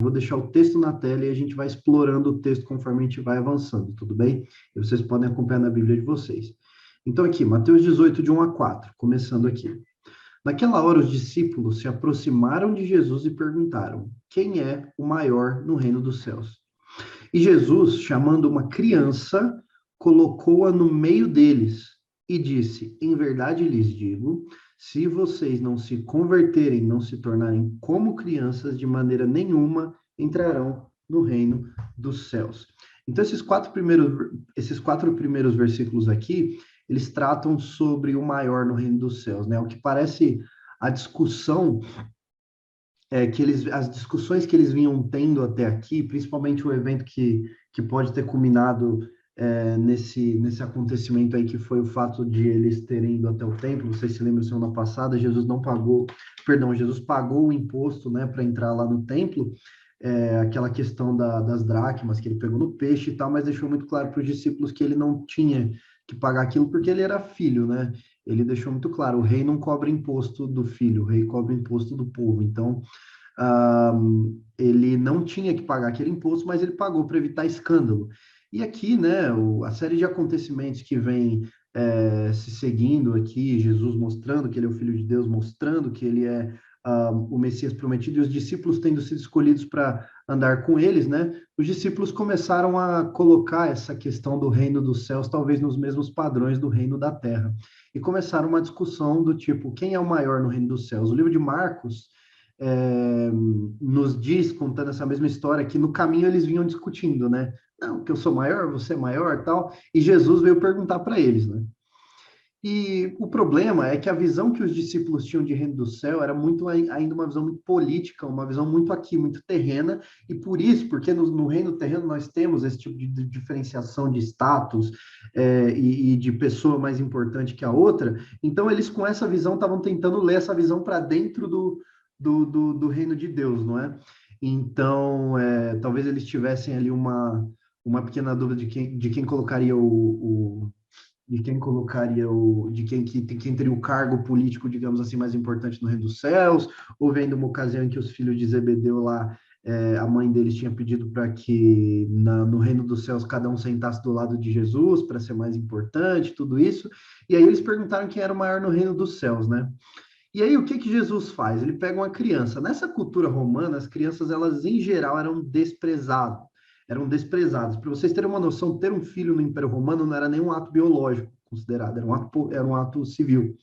Vou deixar o texto na tela e a gente vai explorando o texto conforme a gente vai avançando, tudo bem? E vocês podem acompanhar na Bíblia de vocês. Então, aqui, Mateus 18, de 1 a 4, começando aqui. Naquela hora, os discípulos se aproximaram de Jesus e perguntaram: quem é o maior no reino dos céus? E Jesus, chamando uma criança, colocou-a no meio deles e disse: em verdade lhes digo, se vocês não se converterem, não se tornarem como crianças, de maneira nenhuma entrarão no reino dos céus. Então, esses quatro primeiros versículos aqui, eles tratam sobre o maior no reino dos céus, né? O que parece a discussão as discussões que eles vinham tendo até aqui, principalmente o evento que pode ter culminado nesse acontecimento aí, que foi o fato de eles terem ido até o templo. Vocês se lembram, semana passada, Jesus pagou o imposto, né, para entrar lá no templo, aquela questão das dracmas que ele pegou no peixe e tal, mas deixou muito claro para os discípulos que ele não tinha que pagar aquilo porque ele era filho, né? Ele deixou muito claro, o rei não cobra imposto do filho, o rei cobra imposto do povo. Então, ele não tinha que pagar aquele imposto, mas ele pagou para evitar escândalo. E aqui, né, a série de acontecimentos que vem se seguindo aqui, Jesus mostrando que ele é o Filho de Deus, mostrando que ele é o Messias prometido, e os discípulos tendo sido escolhidos para andar com eles, né, os discípulos começaram a colocar essa questão do reino dos céus, talvez nos mesmos padrões do reino da terra. E começaram uma discussão do tipo, quem é o maior no reino dos céus? O livro de Marcos nos diz, contando essa mesma história, que no caminho eles vinham discutindo, né? Não, que eu sou maior, você é maior, tal. E Jesus veio perguntar para eles, né? E o problema é que a visão que os discípulos tinham de reino do céu era muito ainda uma visão muito política, uma visão muito aqui, muito terrena, e por isso, porque no reino terreno nós temos esse tipo de diferenciação de status e de pessoa mais importante que a outra, então eles com essa visão estavam tentando ler essa visão para dentro do reino de Deus, não é? Então, talvez eles tivessem ali uma pequena dúvida de quem colocaria quem teria o cargo político, digamos assim, mais importante no reino dos céus, ou vendo uma ocasião em que os filhos de Zebedeu lá, a mãe deles tinha pedido para que no reino dos céus cada um sentasse do lado de Jesus para ser mais importante, tudo isso. E aí eles perguntaram quem era o maior no reino dos céus, né? E aí, o que Jesus faz? Ele pega uma criança. Nessa cultura romana, as crianças, elas, em geral, eram desprezadas. Eram desprezadas. Para vocês terem uma noção, ter um filho no Império Romano não era nem um ato biológico considerado, era um ato civil.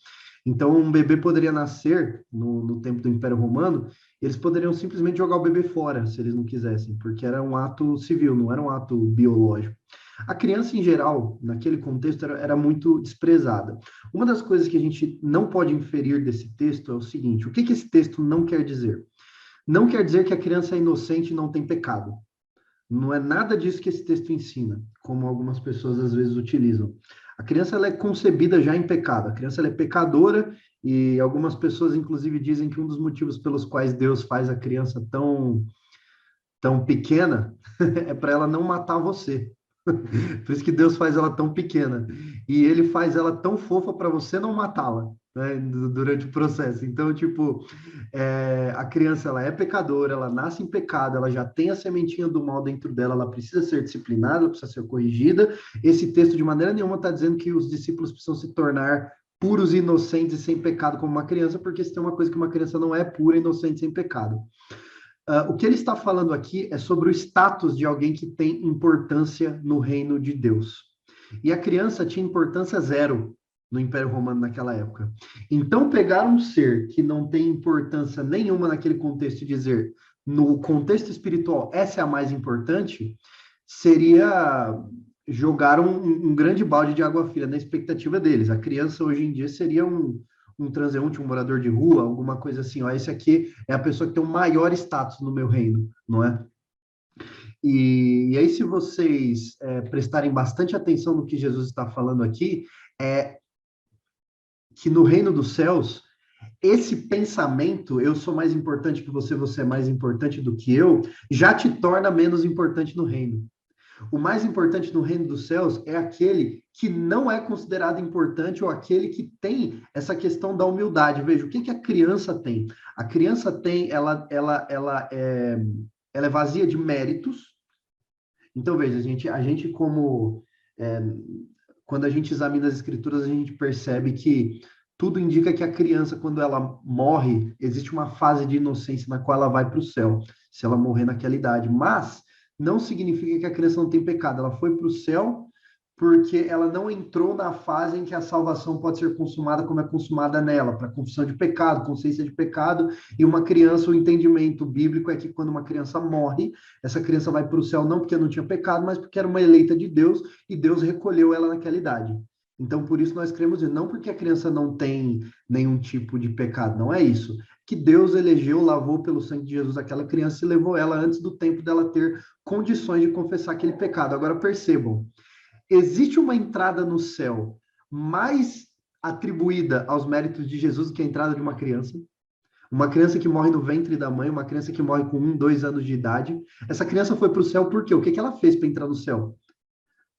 Então, um bebê poderia nascer no tempo do Império Romano, eles poderiam simplesmente jogar o bebê fora, se eles não quisessem, porque era um ato civil, não era um ato biológico. A criança, em geral, naquele contexto, era muito desprezada. Uma das coisas que a gente não pode inferir desse texto é o seguinte: o que esse texto não quer dizer? Não quer dizer que a criança é inocente e não tem pecado. Não é nada disso que esse texto ensina, como algumas pessoas às vezes utilizam. A criança ela é concebida já em pecado, a criança ela é pecadora, e algumas pessoas, inclusive, dizem que um dos motivos pelos quais Deus faz a criança tão pequena é para ela não matar você. Por isso que Deus faz ela tão pequena. E ele faz ela tão fofa para você não matá-la, né, durante o processo. Então, tipo, a criança, ela é pecadora, ela nasce em pecado, ela já tem a sementinha do mal dentro dela, ela precisa ser disciplinada, ela precisa ser corrigida. Esse texto, de maneira nenhuma, está dizendo que os discípulos precisam se tornar puros, inocentes e sem pecado como uma criança, porque se tem uma coisa que uma criança não é pura, inocente, sem pecado. O que ele está falando aqui é sobre o status de alguém que tem importância no reino de Deus. E a criança tinha importância zero no Império Romano naquela época. Então, pegar um ser que não tem importância nenhuma naquele contexto e dizer, no contexto espiritual, essa é a mais importante, seria jogar um grande balde de água fria na expectativa deles. A criança, hoje em dia, seria um transeunte, um morador de rua, alguma coisa assim. Ó, esse aqui é a pessoa que tem o maior status no meu reino, não é? E aí, se vocês prestarem bastante atenção no que Jesus está falando aqui, é que no reino dos céus, esse pensamento, eu sou mais importante que você é mais importante do que eu, já te torna menos importante no reino. O mais importante no reino dos céus é aquele que não é considerado importante ou aquele que tem essa questão da humildade. Veja, o que a criança tem? A criança tem, ela é vazia de méritos. Então, veja, a gente como... é, quando a gente examina as escrituras, a gente percebe que tudo indica que a criança, quando ela morre, existe uma fase de inocência na qual ela vai para o céu, se ela morrer naquela idade. Mas não significa que a criança não tem pecado. Ela foi para o céu porque ela não entrou na fase em que a salvação pode ser consumada como é consumada nela, para confissão de pecado, consciência de pecado, e uma criança, o entendimento bíblico é que quando uma criança morre, essa criança vai para o céu não porque não tinha pecado, mas porque era uma eleita de Deus, e Deus recolheu ela naquela idade. Então, por isso nós cremos, não porque a criança não tem nenhum tipo de pecado, não é isso. Que Deus elegeu, lavou pelo sangue de Jesus aquela criança e levou ela antes do tempo dela ter condições de confessar aquele pecado. Agora percebam, existe uma entrada no céu mais atribuída aos méritos de Jesus do que a entrada de uma criança? Uma criança que morre no ventre da mãe, uma criança que morre com 1, 2 anos de idade. Essa criança foi para o céu por quê? O que que ela fez para entrar no céu?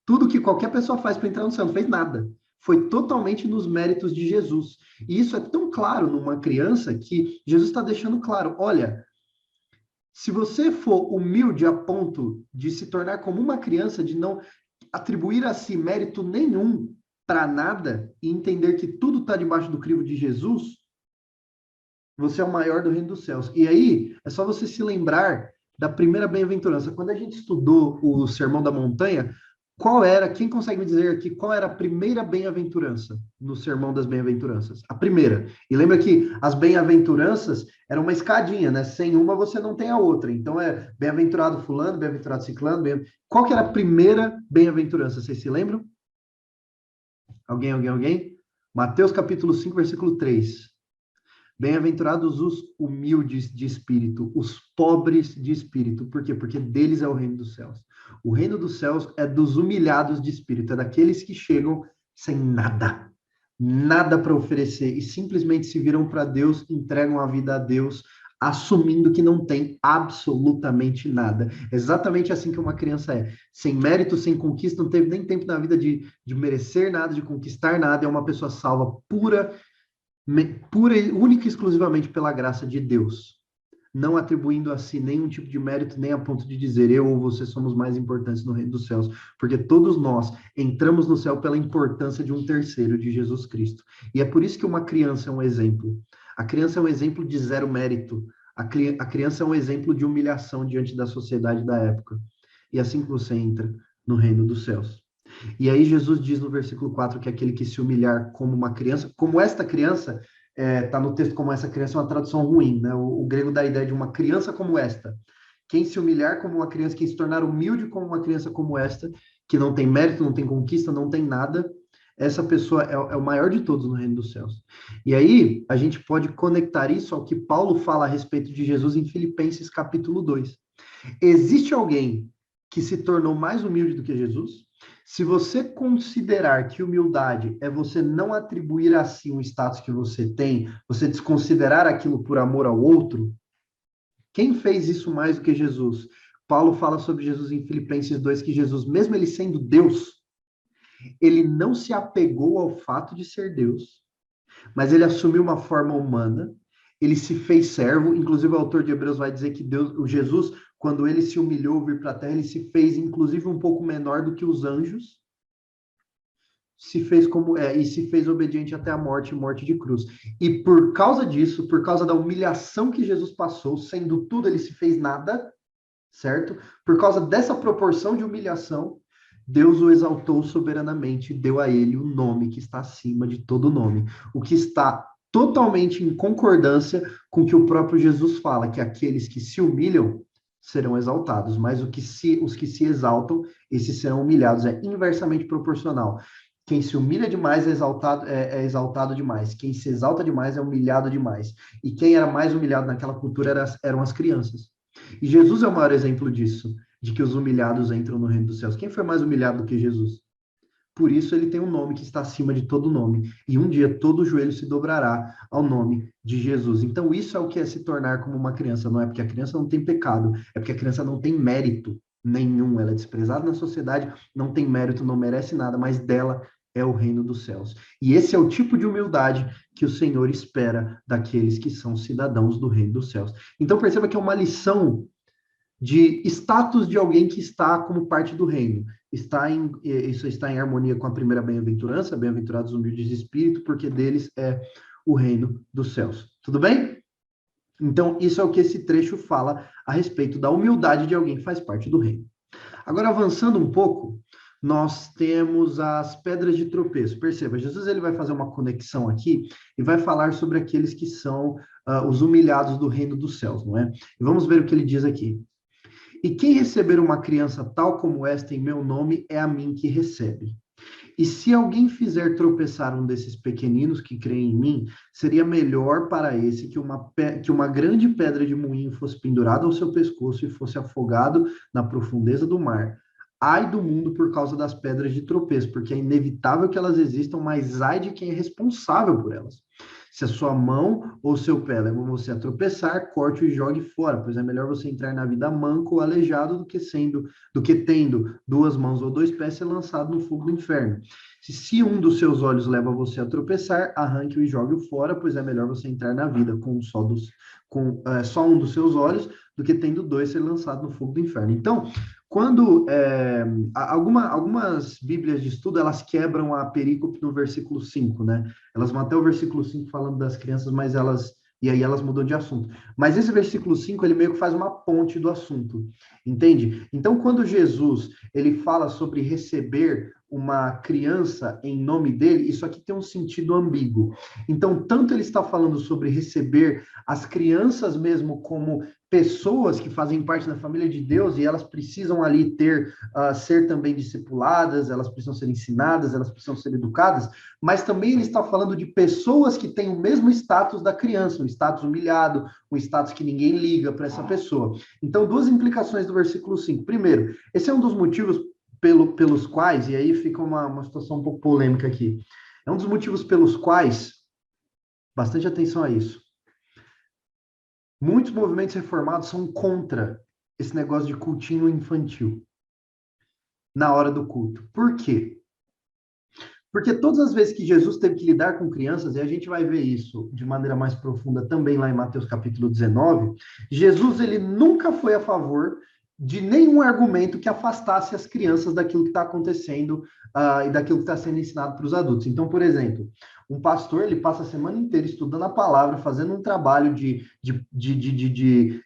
Tudo que qualquer pessoa faz para entrar no céu, não fez nada. Foi totalmente nos méritos de Jesus. E isso é tão claro numa criança que Jesus está deixando claro: olha, se você for humilde a ponto de se tornar como uma criança, de não atribuir a si mérito nenhum para nada e entender que tudo está debaixo do crivo de Jesus, você é o maior do reino dos céus. E aí, é só você se lembrar da primeira bem-aventurança. Quando a gente estudou o Sermão da Montanha, qual era, quem consegue me dizer aqui, qual era a primeira bem-aventurança no Sermão das Bem-aventuranças? A primeira. E lembra que as bem-aventuranças eram uma escadinha, né? Sem uma você não tem a outra. Então é bem-aventurado fulano, bem-aventurado ciclano, Qual que era a primeira bem-aventurança? Vocês se lembram? Alguém? Mateus capítulo 5, versículo 3. Bem-aventurados os humildes de espírito, os pobres de espírito. Por quê? Porque deles é o reino dos céus. O reino dos céus é dos humilhados de espírito, é daqueles que chegam sem nada, nada para oferecer e simplesmente se viram para Deus, entregam a vida a Deus, assumindo que não tem absolutamente nada. Exatamente assim que uma criança é. Sem mérito, sem conquista, não teve nem tempo na vida de merecer nada, de conquistar nada, é uma pessoa salva pura, única e exclusivamente pela graça de Deus, não atribuindo a si nenhum tipo de mérito, nem a ponto de dizer eu ou você somos mais importantes no reino dos céus, porque todos nós entramos no céu pela importância de um terceiro, de Jesus Cristo. E é por isso que uma criança é um exemplo. A criança é um exemplo de zero mérito. A criança é um exemplo de humilhação diante da sociedade da época. E assim que você entra no reino dos céus. E aí Jesus diz no versículo 4 que aquele que se humilhar como uma criança, como esta criança, está no texto como essa criança, é uma tradução ruim, né? O grego dá a ideia de uma criança como esta. Quem se humilhar como uma criança, quem se tornar humilde como uma criança como esta, que não tem mérito, não tem conquista, não tem nada, essa pessoa é o maior de todos no reino dos céus. E aí, a gente pode conectar isso ao que Paulo fala a respeito de Jesus em Filipenses capítulo 2. Existe alguém que se tornou mais humilde do que Jesus? Se você considerar que humildade é você não atribuir a si um status que você tem, você desconsiderar aquilo por amor ao outro, quem fez isso mais do que Jesus? Paulo fala sobre Jesus em Filipenses 2, que Jesus, mesmo ele sendo Deus, ele não se apegou ao fato de ser Deus, mas ele assumiu uma forma humana, ele se fez servo, inclusive o autor de Hebreus vai dizer que Deus, o Jesus, quando ele se humilhou vir para a terra, ele se fez inclusive um pouco menor do que os anjos, se fez e se fez obediente até a morte, morte de cruz. E por causa disso, por causa da humilhação que Jesus passou, sendo tudo, ele se fez nada, certo? Por causa dessa proporção de humilhação, Deus o exaltou soberanamente e deu a ele o nome que está acima de todo nome. O que está totalmente em concordância com o que o próprio Jesus fala, que aqueles que se humilham serão exaltados, mas os que se exaltam, esses serão humilhados. É inversamente proporcional. Quem se humilha demais é exaltado demais. Quem se exalta demais é humilhado demais. E quem era mais humilhado naquela cultura eram as crianças. E Jesus é o maior exemplo disso, de que os humilhados entram no reino dos céus. Quem foi mais humilhado do que Jesus? Por isso ele tem um nome que está acima de todo nome. E um dia todo joelho se dobrará ao nome de Jesus. Então isso é o que é se tornar como uma criança. Não é porque a criança não tem pecado, é porque a criança não tem mérito nenhum. Ela é desprezada na sociedade, não tem mérito, não merece nada, mas dela é o reino dos céus. E esse é o tipo de humildade que o Senhor espera daqueles que são cidadãos do reino dos céus. Então perceba que é uma lição de status de alguém que está como parte do reino. Isso está em harmonia com a primeira bem-aventurança, bem-aventurados os humildes de espírito, porque deles é o reino dos céus. Tudo bem? Então, isso é o que esse trecho fala a respeito da humildade de alguém que faz parte do reino. Agora, avançando um pouco, nós temos as pedras de tropeço. Perceba, Jesus ele vai fazer uma conexão aqui e vai falar sobre aqueles que são os humilhados do reino dos céus, não é? E vamos ver o que ele diz aqui. E quem receber uma criança tal como esta em meu nome, é a mim que recebe. E se alguém fizer tropeçar um desses pequeninos que creem em mim, seria melhor para esse que uma grande pedra de moinho fosse pendurada ao seu pescoço e fosse afogado na profundeza do mar. Ai do mundo por causa das pedras de tropeço, porque é inevitável que elas existam, mas ai de quem é responsável por elas. Se a sua mão ou seu pé levam você a tropeçar, corte e jogue fora, pois é melhor você entrar na vida manco ou aleijado do que tendo duas mãos ou dois pés ser lançado no fogo do inferno. Se um dos seus olhos leva você a tropeçar, arranque-o e jogue-o fora, pois é melhor você entrar na vida com só um dos seus olhos do que tendo dois ser lançado no fogo do inferno. Então, quando algumas bíblias de estudo, elas quebram a perícope no versículo 5, né? Elas vão até o versículo 5 falando das crianças, e aí elas mudam de assunto. Mas esse versículo 5, ele meio que faz uma ponte do assunto, entende? Então, quando Jesus, ele fala sobre receber uma criança em nome dele, isso aqui tem um sentido ambíguo. Então, tanto ele está falando sobre receber as crianças mesmo como pessoas que fazem parte da família de Deus e elas precisam ali ser também discipuladas, elas precisam ser ensinadas, elas precisam ser educadas, mas também ele está falando de pessoas que têm o mesmo status da criança, um status humilhado, um status que ninguém liga para essa pessoa. Então, duas implicações do versículo 5. Primeiro, esse é um dos motivos pelos quais, e aí fica uma situação um pouco polêmica aqui, é um dos motivos pelos quais, bastante atenção a isso, muitos movimentos reformados são contra esse negócio de cultinho infantil na hora do culto. Por quê? Porque todas as vezes que Jesus teve que lidar com crianças, e a gente vai ver isso de maneira mais profunda também lá em Mateus capítulo 19, Jesus ele nunca foi a favor de nenhum argumento que afastasse as crianças daquilo que está acontecendo e daquilo que está sendo ensinado para os adultos. Então, por exemplo, um pastor ele passa a semana inteira estudando a palavra, fazendo um trabalho de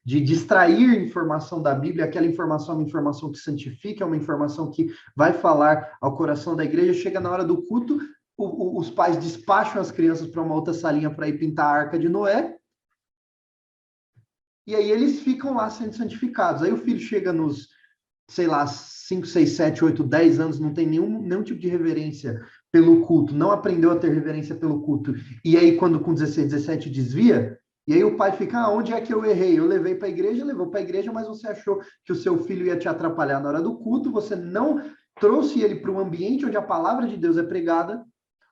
extrair informação da Bíblia, aquela informação é uma informação que santifica, é uma informação que vai falar ao coração da igreja, chega na hora do culto, os pais despacham as crianças para uma outra salinha para ir pintar a Arca de Noé, e aí eles ficam lá sendo santificados. Aí o filho chega nos, sei lá, 5, 6, 7, 8, 10 anos, não tem nenhum tipo de reverência pelo culto, não aprendeu a ter reverência pelo culto, e aí quando com 16, 17 desvia, e aí o pai fica, onde é que eu errei? Eu levei para a igreja, levou para a igreja, mas você achou que o seu filho ia te atrapalhar na hora do culto, você não trouxe ele para um ambiente onde a palavra de Deus é pregada,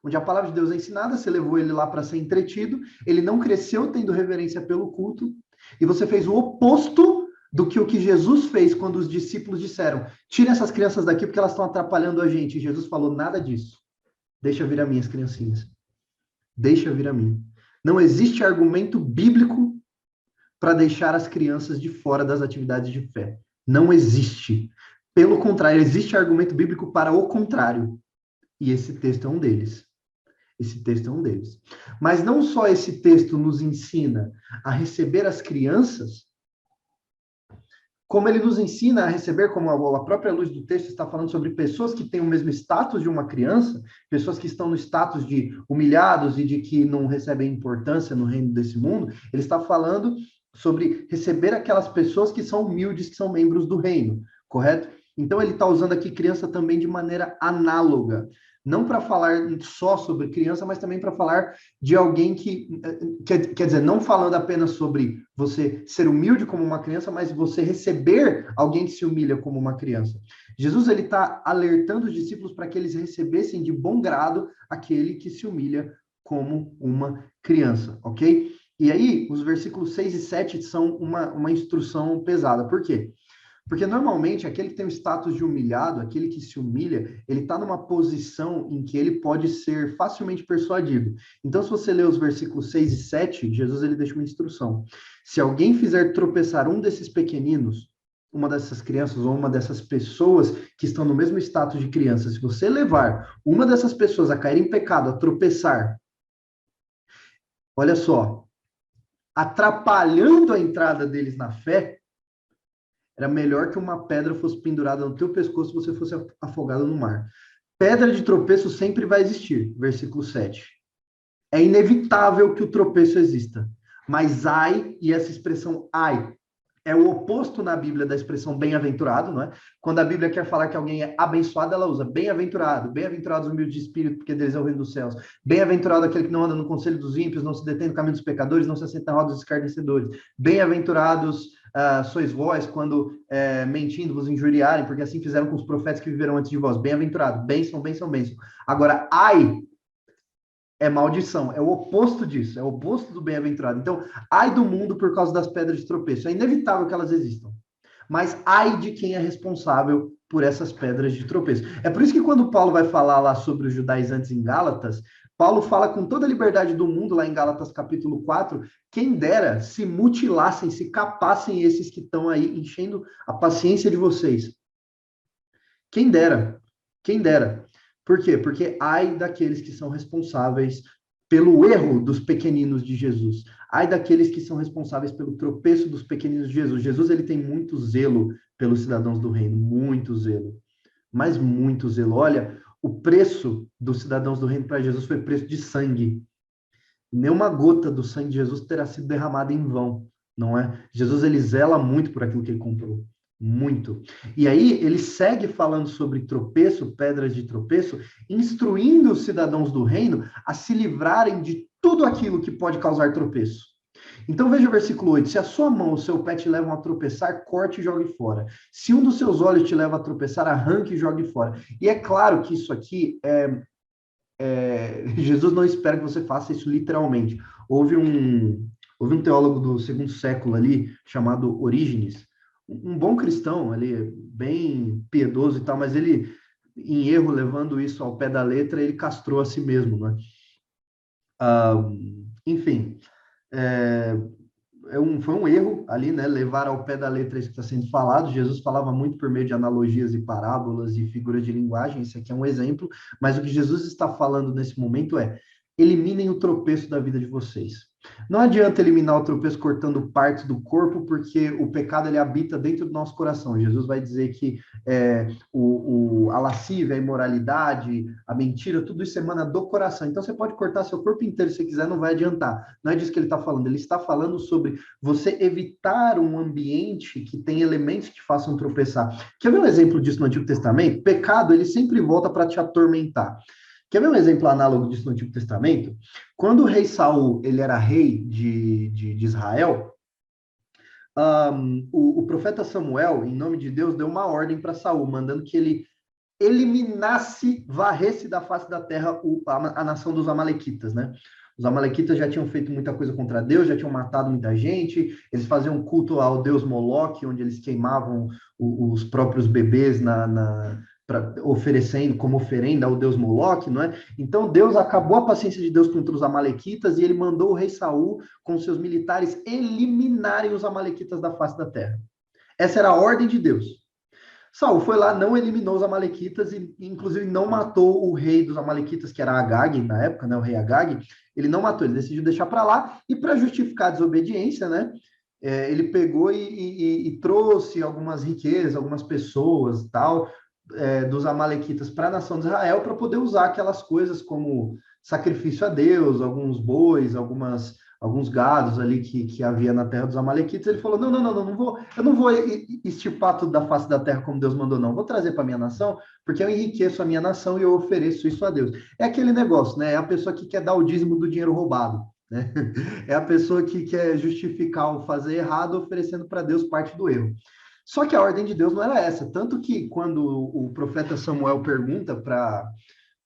onde a palavra de Deus é ensinada, você levou ele lá para ser entretido, ele não cresceu tendo reverência pelo culto, e você fez o oposto do que o que Jesus fez quando os discípulos disseram, tira essas crianças daqui porque elas estão atrapalhando a gente. E Jesus falou, nada disso. Deixa vir a mim as criancinhas. Deixa vir a mim. Não existe argumento bíblico para deixar as crianças de fora das atividades de fé. Não existe. Pelo contrário, existe argumento bíblico para o contrário. E esse texto é um deles. Esse texto é um deles. Mas não só esse texto nos ensina a receber as crianças, como ele nos ensina a receber, como a própria luz do texto está falando sobre pessoas que têm o mesmo status de uma criança, pessoas que estão no status de humilhados e de que não recebem importância no reino desse mundo, ele está falando sobre receber aquelas pessoas que são humildes, que são membros do reino, correto? Então ele está usando aqui criança também de maneira análoga. Não para falar só sobre criança, mas também para falar de alguém quer dizer, não falando apenas sobre você ser humilde como uma criança, mas você receber alguém que se humilha como uma criança. Jesus ele está alertando os discípulos para que eles recebessem de bom grado aquele que se humilha como uma criança, ok? E aí, os versículos 6 e 7 são uma instrução pesada. Por quê? Porque normalmente aquele que tem o status de humilhado, aquele que se humilha, ele está numa posição em que ele pode ser facilmente persuadido. Então, se você ler os versículos 6 e 7, Jesus ele deixa uma instrução. Se alguém fizer tropeçar um desses pequeninos, uma dessas crianças ou uma dessas pessoas que estão no mesmo status de criança, se você levar uma dessas pessoas a cair em pecado, a tropeçar, olha só, atrapalhando a entrada deles na fé, era melhor que uma pedra fosse pendurada no teu pescoço e você fosse afogado no mar. Pedra de tropeço sempre vai existir, versículo 7. É inevitável que o tropeço exista. Mas ai, e essa expressão ai, é o oposto na Bíblia da expressão bem-aventurado, não é? Quando a Bíblia quer falar que alguém é abençoado, ela usa bem-aventurado, bem-aventurados os humildes de espírito, porque deles é o reino dos céus. Bem-aventurado aquele que não anda no conselho dos ímpios, não se detém no caminho dos pecadores, não se assenta na roda dos escarnecedores. Bem-aventurados sois vós quando mentindo vos injuriarem, porque assim fizeram com os profetas que viveram antes de vós. Bem-aventurado, bênção, bênção, bênção. Agora, ai é maldição, é o oposto disso, é o oposto do bem-aventurado. Então, ai do mundo por causa das pedras de tropeço. É inevitável que elas existam. Mas ai de quem é responsável por essas pedras de tropeço. É por isso que quando Paulo vai falar lá sobre os judaizantes em Gálatas, Paulo fala com toda a liberdade do mundo, lá em Gálatas capítulo 4, quem dera se mutilassem, se capassem esses que estão aí enchendo a paciência de vocês. Quem dera, quem dera. Por quê? Porque ai daqueles que são responsáveis pelo erro dos pequeninos de Jesus. Ai daqueles que são responsáveis pelo tropeço dos pequeninos de Jesus. Jesus, ele tem muito zelo pelos cidadãos do reino, muito zelo. Mas muito zelo. Olha, o preço dos cidadãos do reino para Jesus foi preço de sangue. Nenhuma gota do sangue de Jesus terá sido derramada em vão, não é? Jesus, ele zela muito por aquilo que ele comprou. Muito. E aí, ele segue falando sobre tropeço, pedras de tropeço, instruindo os cidadãos do reino a se livrarem de tudo aquilo que pode causar tropeço. Então, veja o versículo 8. Se a sua mão ou o seu pé te levam a tropeçar, corte e jogue fora. Se um dos seus olhos te leva a tropeçar, arranque e jogue fora. E é claro que isso aqui Jesus não espera que você faça isso literalmente. Houve um teólogo do segundo século ali, chamado Orígenes, um bom cristão, ali, bem piedoso e tal, mas ele, em erro, levando isso ao pé da letra, ele castrou a si mesmo, né? Enfim, é, foi um erro ali, né? Levar ao pé da letra isso que está sendo falado. Jesus falava muito por meio de analogias e parábolas e figuras de linguagem. Isso aqui é um exemplo. Mas o que Jesus está falando nesse momento é: eliminem o tropeço da vida de vocês. Não adianta eliminar o tropeço cortando partes do corpo, porque o pecado ele habita dentro do nosso coração. Jesus vai dizer que a lascívia, a imoralidade, a mentira, tudo isso emana do coração. Então você pode cortar seu corpo inteiro se quiser, não vai adiantar. Não é disso que ele está falando. Ele está falando sobre você evitar um ambiente que tem elementos que façam tropeçar. Quer ver um exemplo disso no Antigo Testamento? Pecado, ele sempre volta para te atormentar. Quer ver um exemplo análogo disso no Antigo Testamento? Quando o rei Saul ele era rei de Israel, o profeta Samuel, em nome de Deus, deu uma ordem para Saul, mandando que ele eliminasse, varresse da face da terra a nação dos amalequitas, né? Os amalequitas já tinham feito muita coisa contra Deus, já tinham matado muita gente, eles faziam culto ao deus Moloque, onde eles queimavam os próprios bebês oferecendo como oferenda ao deus Moloque, não é? Então Deus acabou a paciência de Deus contra os amalequitas e ele mandou o rei Saul com seus militares eliminarem os amalequitas da face da terra. Essa era a ordem de Deus. Saul foi lá, não eliminou os amalequitas e, inclusive, não matou o rei dos amalequitas, que era Agag, na época, né, o rei Agag. Ele não matou, ele decidiu deixar para lá e, para justificar a desobediência, né, ele pegou e trouxe algumas riquezas, algumas pessoas, tal, dos amalequitas para a nação de Israel para poder usar aquelas coisas como sacrifício a Deus, alguns bois, alguns gados ali que havia na terra dos amalequitas. Ele falou: eu não vou extirpar tudo da face da terra como Deus mandou, não. Vou trazer para minha nação, porque eu enriqueço a minha nação e eu ofereço isso a Deus. É aquele negócio, né? É a pessoa que quer dar o dízimo do dinheiro roubado. Né? É a pessoa que quer justificar o fazer errado, oferecendo para Deus parte do erro. Só que a ordem de Deus não era essa. Tanto que quando o profeta Samuel pergunta para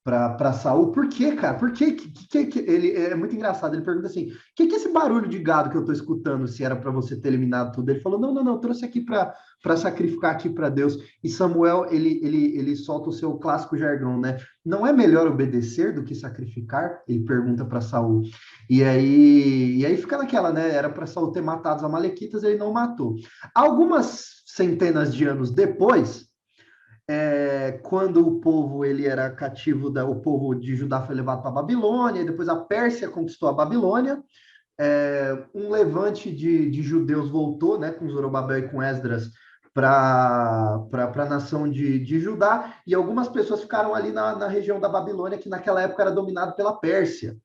para Saul. Por quê, cara? Por quê? Ele é muito engraçado. Ele pergunta assim: que é esse barulho de gado que eu estou escutando? Se era para você ter eliminado tudo? Ele falou: não, não, não, eu trouxe aqui para sacrificar aqui para Deus. E Samuel ele solta o seu clássico jargão, né? Não é melhor obedecer do que sacrificar? Ele pergunta para Saul. E aí fica naquela, né? Era para Saul ter matado os amalequitas, ele não matou. Algumas centenas de anos depois, quando o povo ele era cativo, o povo de Judá foi levado para a Babilônia, e depois a Pérsia conquistou a Babilônia, um levante de judeus voltou, né, com Zorobabel e com Esdras, para a nação de Judá, e algumas pessoas ficaram ali na região da Babilônia, que naquela época era dominado pela Pérsia.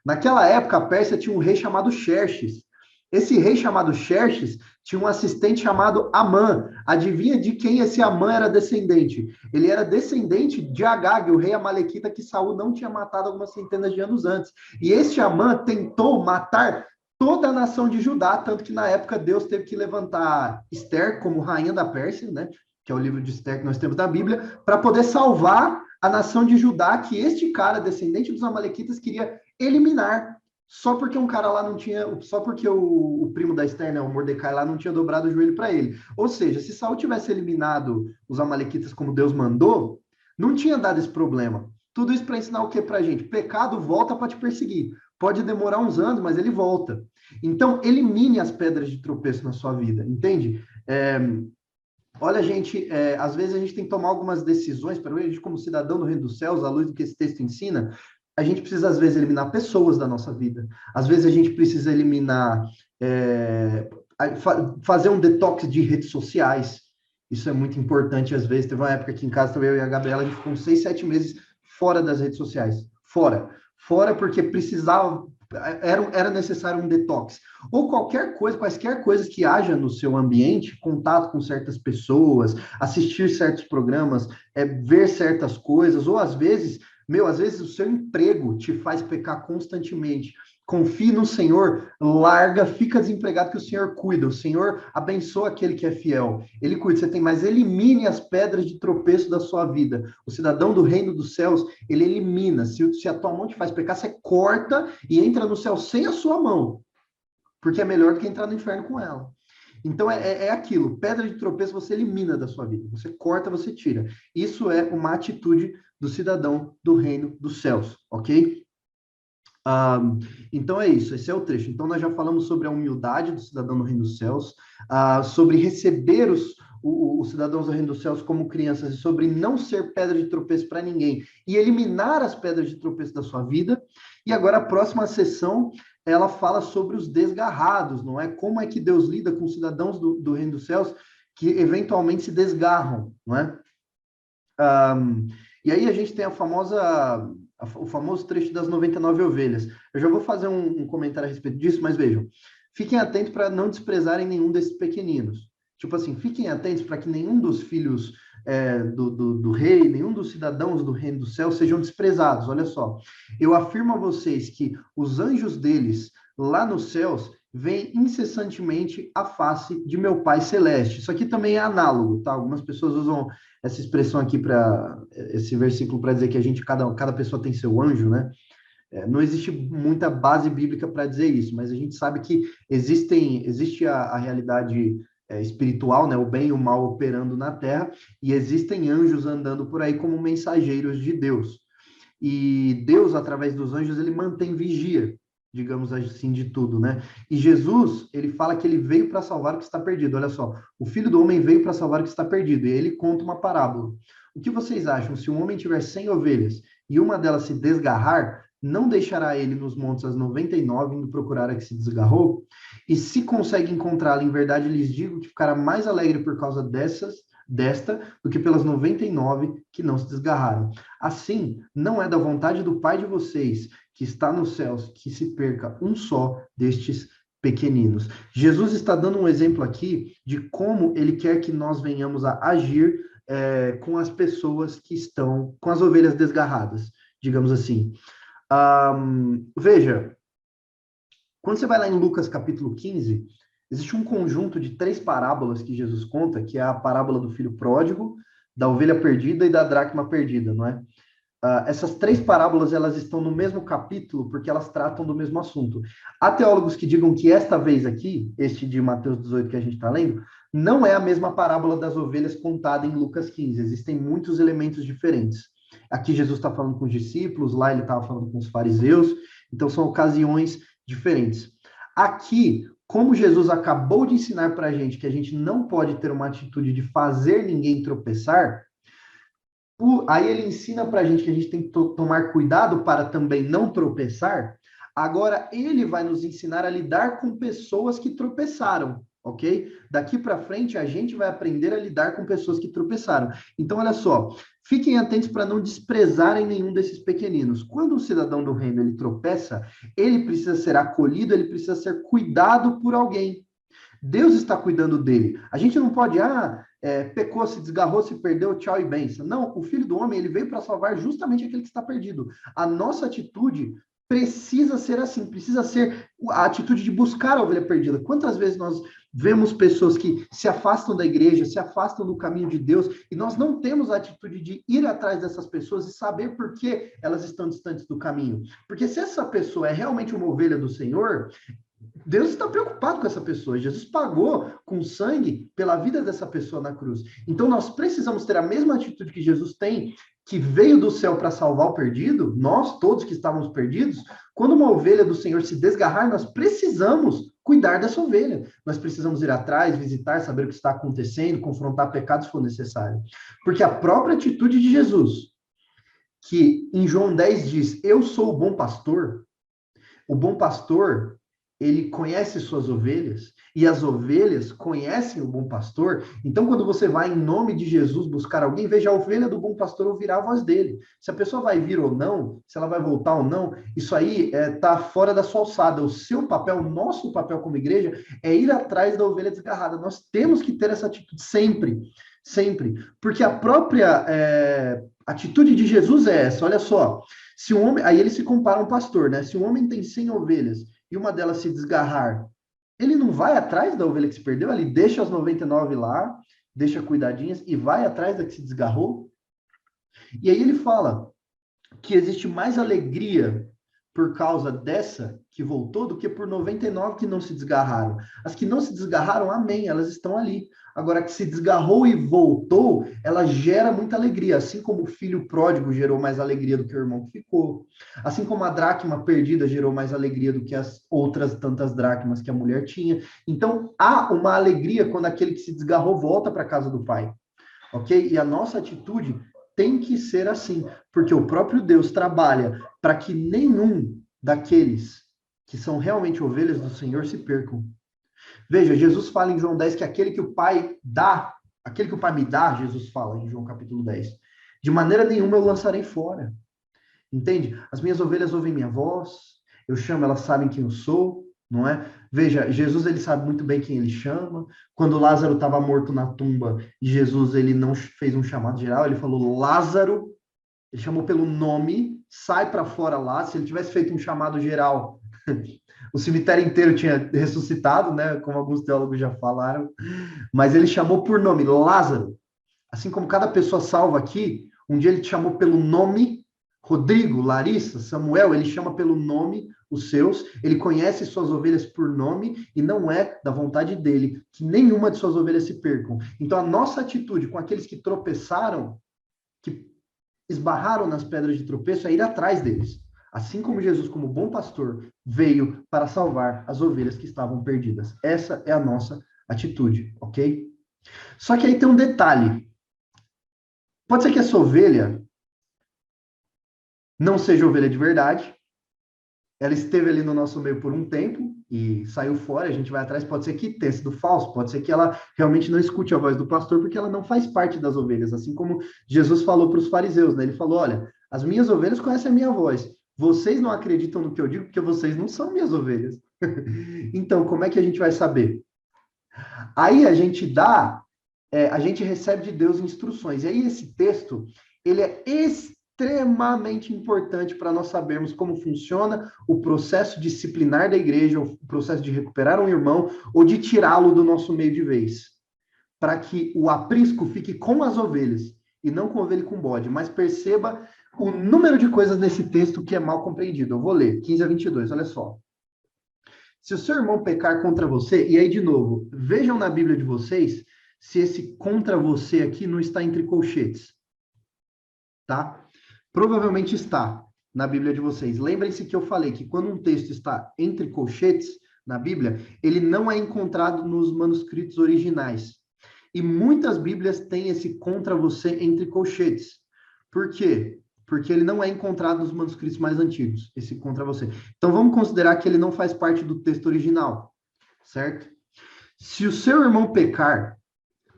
Naquela época, a Pérsia tinha um rei chamado Xerxes. Esse rei chamado Xerxes tinha um assistente chamado Amã. Adivinha de quem esse Amã era descendente? Ele era descendente de Agag, o rei amalequita que Saul não tinha matado algumas centenas de anos antes. E este Amã tentou matar toda a nação de Judá, tanto que na época Deus teve que levantar Esther como rainha da Pérsia, né? Que é o livro de Esther que nós temos na Bíblia, para poder salvar a nação de Judá, que este cara, descendente dos amalequitas, queria eliminar, só porque um cara lá não tinha, só porque o primo da Esther, né, o Mordecai lá não tinha dobrado o joelho para ele. Ou seja, se Saul tivesse eliminado os amalequitas como Deus mandou, não tinha dado esse problema. Tudo isso para ensinar o que para a gente? Pecado volta para te perseguir. Pode demorar uns anos, mas ele volta. Então, elimine as pedras de tropeço na sua vida, entende? Olha, gente, às vezes a gente tem que tomar algumas decisões, para a gente, como cidadão do Reino dos Céus, à luz do que esse texto ensina, a gente precisa, às vezes, eliminar pessoas da nossa vida. Às vezes a gente precisa eliminar, fazer um detox de redes sociais. Isso é muito importante, às vezes. Teve uma época aqui em casa, eu e a Gabriela, a gente ficou uns 6, 7 meses fora das redes sociais. Fora. Fora porque precisava, era necessário um detox. Ou qualquer coisa, quaisquer coisas que haja no seu ambiente, contato com certas pessoas, assistir certos programas, ver certas coisas, ou às vezes, às vezes o seu emprego te faz pecar constantemente. Confie no Senhor, larga, fica desempregado que o Senhor cuida. O Senhor abençoa aquele que é fiel. Ele cuida, você tem, mas elimine as pedras de tropeço da sua vida. O cidadão do reino dos céus, ele elimina. Se a tua mão te faz pecar, você corta e entra no céu sem a sua mão, porque é melhor do que entrar no inferno com ela. Então é aquilo, pedra de tropeço você elimina da sua vida, você corta, você tira. Isso é uma atitude do cidadão do reino dos céus, ok? Então é isso, esse é o trecho. Então nós já falamos sobre a humildade do cidadão do reino dos céus, sobre receber os cidadãos do reino dos céus como crianças e sobre não ser pedra de tropeço para ninguém e eliminar as pedras de tropeço da sua vida. E agora a próxima sessão, ela fala sobre os desgarrados, não é? Como é que Deus lida com os cidadãos do reino dos céus que eventualmente se desgarram, não é? E aí a gente tem o famoso trecho das 99 ovelhas. Eu já vou fazer um comentário a respeito disso, mas vejam, fiquem atentos para não desprezarem nenhum desses pequeninos. Tipo assim, fiquem atentos para que nenhum dos filhos do rei, nenhum dos cidadãos do reino do céu sejam desprezados. Olha só, eu afirmo a vocês que os anjos deles, lá nos céus, veem incessantemente a face de meu Pai Celeste. Isso aqui também é análogo, tá? Algumas pessoas usam essa expressão aqui para esse versículo para dizer que cada pessoa tem seu anjo, né? Não existe muita base bíblica para dizer isso, mas a gente sabe que existe a realidade espiritual, né? O bem e o mal operando na Terra, e existem anjos andando por aí como mensageiros de Deus. E Deus, através dos anjos, ele mantém vigia, digamos assim, de tudo, né? E Jesus, ele fala que ele veio para salvar o que está perdido. Olha só, o Filho do Homem veio para salvar o que está perdido. E ele conta uma parábola. O que vocês acham? Se um homem tiver 100 ovelhas e uma delas se desgarrar, não deixará ele nos montes as 99 indo procurar a que se desgarrou? E se consegue encontrá-la, em verdade lhes digo que ficará mais alegre por causa desta do que pelas 99 que não se desgarraram. Assim, não é da vontade do Pai de vocês, que está nos céus, que se perca um só destes pequeninos. Jesus está dando um exemplo aqui de como ele quer que nós venhamos a agir com as pessoas que estão, com as ovelhas desgarradas, digamos assim. Veja, quando você vai lá em Lucas capítulo 15, existe um conjunto de 3 parábolas que Jesus conta, que é a parábola do filho pródigo, da ovelha perdida e da dracma perdida, não é? essas três parábolas, elas estão no mesmo capítulo, porque elas tratam do mesmo assunto. Há teólogos que digam que esta vez aqui, este de Mateus 18 que a gente está lendo, não é a mesma parábola das ovelhas contada em Lucas 15. Existem muitos elementos diferentes. Aqui Jesus está falando com os discípulos, lá ele estava falando com os fariseus, então são ocasiões diferentes. Aqui, como Jesus acabou de ensinar para a gente que a gente não pode ter uma atitude de fazer ninguém tropeçar, aí ele ensina para a gente que a gente tem que tomar cuidado para também não tropeçar. Agora ele vai nos ensinar a lidar com pessoas que tropeçaram, ok? Daqui para frente a gente vai aprender a lidar com pessoas que tropeçaram. Então, olha só, fiquem atentos para não desprezarem nenhum desses pequeninos. Quando o cidadão do reino ele tropeça, ele precisa ser acolhido, ele precisa ser cuidado por alguém. Deus está cuidando dele. A gente não pode, pecou, se desgarrou, se perdeu, tchau e benção. Não, o Filho do Homem, ele veio para salvar justamente aquele que está perdido. A nossa atitude precisa ser assim, precisa ser a atitude de buscar a ovelha perdida. Quantas vezes nós vemos pessoas que se afastam da igreja, se afastam do caminho de Deus, e nós não temos a atitude de ir atrás dessas pessoas e saber por que elas estão distantes do caminho. Porque se essa pessoa é realmente uma ovelha do Senhor, Deus está preocupado com essa pessoa. Jesus pagou com sangue pela vida dessa pessoa na cruz. Então, nós precisamos ter a mesma atitude que Jesus tem, que veio do céu para salvar o perdido, nós todos que estávamos perdidos. Quando uma ovelha do Senhor se desgarrar, nós precisamos cuidar dessa ovelha. Nós precisamos ir atrás, visitar, saber o que está acontecendo, confrontar pecados se for necessário. Porque a própria atitude de Jesus, que em João 10 diz, eu sou o bom pastor, ele conhece suas ovelhas, e as ovelhas conhecem o bom pastor. Então, quando você vai em nome de Jesus buscar alguém, veja, a ovelha do bom pastor ouvirá a voz dele. Se a pessoa vai vir ou não, se ela vai voltar ou não, isso aí está fora da sua alçada. O seu papel, o nosso papel como igreja, é ir atrás da ovelha desgarrada. Nós temos que ter essa atitude sempre, sempre. Porque a própria atitude de Jesus é essa, olha só. Se um homem, aí ele se compara a um pastor, né? Se um homem tem 100 ovelhas, e uma delas se desgarrar, ele não vai atrás da ovelha que se perdeu, ele deixa as 99 lá, deixa cuidadinhas e vai atrás da que se desgarrou. E aí ele fala que existe mais alegria por causa dessa que voltou do que por 99 que não se desgarraram. As que não se desgarraram, amém, elas estão ali. Agora, a que se desgarrou e voltou, ela gera muita alegria, assim como o filho pródigo gerou mais alegria do que o irmão que ficou. Assim como a dracma perdida gerou mais alegria do que as outras tantas dracmas que a mulher tinha. Então, há uma alegria quando aquele que se desgarrou volta para a casa do pai. Ok? E a nossa atitude tem que ser assim, porque o próprio Deus trabalha para que nenhum daqueles que são realmente ovelhas do Senhor se percam. Veja, Jesus fala em João 10 que aquele que o Pai dá, aquele que o Pai me dá, Jesus fala em João capítulo 10, de maneira nenhuma eu lançarei fora. Entende? As minhas ovelhas ouvem minha voz, eu chamo, elas sabem quem eu sou, não é? Veja, Jesus, ele sabe muito bem quem ele chama. Quando Lázaro estava morto na tumba, e Jesus, ele não fez um chamado geral, ele falou, Lázaro, ele chamou pelo nome, sai para fora lá. Se ele tivesse feito um chamado geral, o cemitério inteiro tinha ressuscitado, né? Como alguns teólogos já falaram. Mas ele chamou por nome, Lázaro. Assim como cada pessoa salva aqui, um dia ele te chamou pelo nome, Rodrigo, Larissa, Samuel, ele chama pelo nome os seus, ele conhece suas ovelhas por nome e não é da vontade dele que nenhuma de suas ovelhas se percam. Então a nossa atitude com aqueles que tropeçaram, que esbarraram nas pedras de tropeço, é ir atrás deles. Assim como Jesus, como bom pastor, veio para salvar as ovelhas que estavam perdidas. Essa é a nossa atitude, ok? Só que aí tem um detalhe. Pode ser que essa ovelha não seja ovelha de verdade, ela esteve ali no nosso meio por um tempo e saiu fora, a gente vai atrás, pode ser que tenha sido falso, pode ser que ela realmente não escute a voz do pastor, porque ela não faz parte das ovelhas, assim como Jesus falou para os fariseus, né? Ele falou, olha, as minhas ovelhas conhecem a minha voz, vocês não acreditam no que eu digo, porque vocês não são minhas ovelhas. Então, como é que a gente vai saber? Aí a gente a gente recebe de Deus instruções, e aí esse texto, ele é extremamente importante para nós sabermos como funciona o processo disciplinar da igreja, o processo de recuperar um irmão ou de tirá-lo do nosso meio de vez, para que o aprisco fique com as ovelhas e não com ovelha e com bode. Mas perceba o número de coisas nesse texto que é mal compreendido. Eu vou ler, 15 a 22, olha só. Se o seu irmão pecar contra você, e aí de novo, vejam na Bíblia de vocês se esse contra você aqui não está entre colchetes, tá? Provavelmente está na Bíblia de vocês. Lembrem-se que eu falei que quando um texto está entre colchetes na Bíblia, ele não é encontrado nos manuscritos originais. E muitas Bíblias têm esse contra você entre colchetes. Por quê? Porque ele não é encontrado nos manuscritos mais antigos, esse contra você. Então vamos considerar que ele não faz parte do texto original, certo? Se o seu irmão pecar,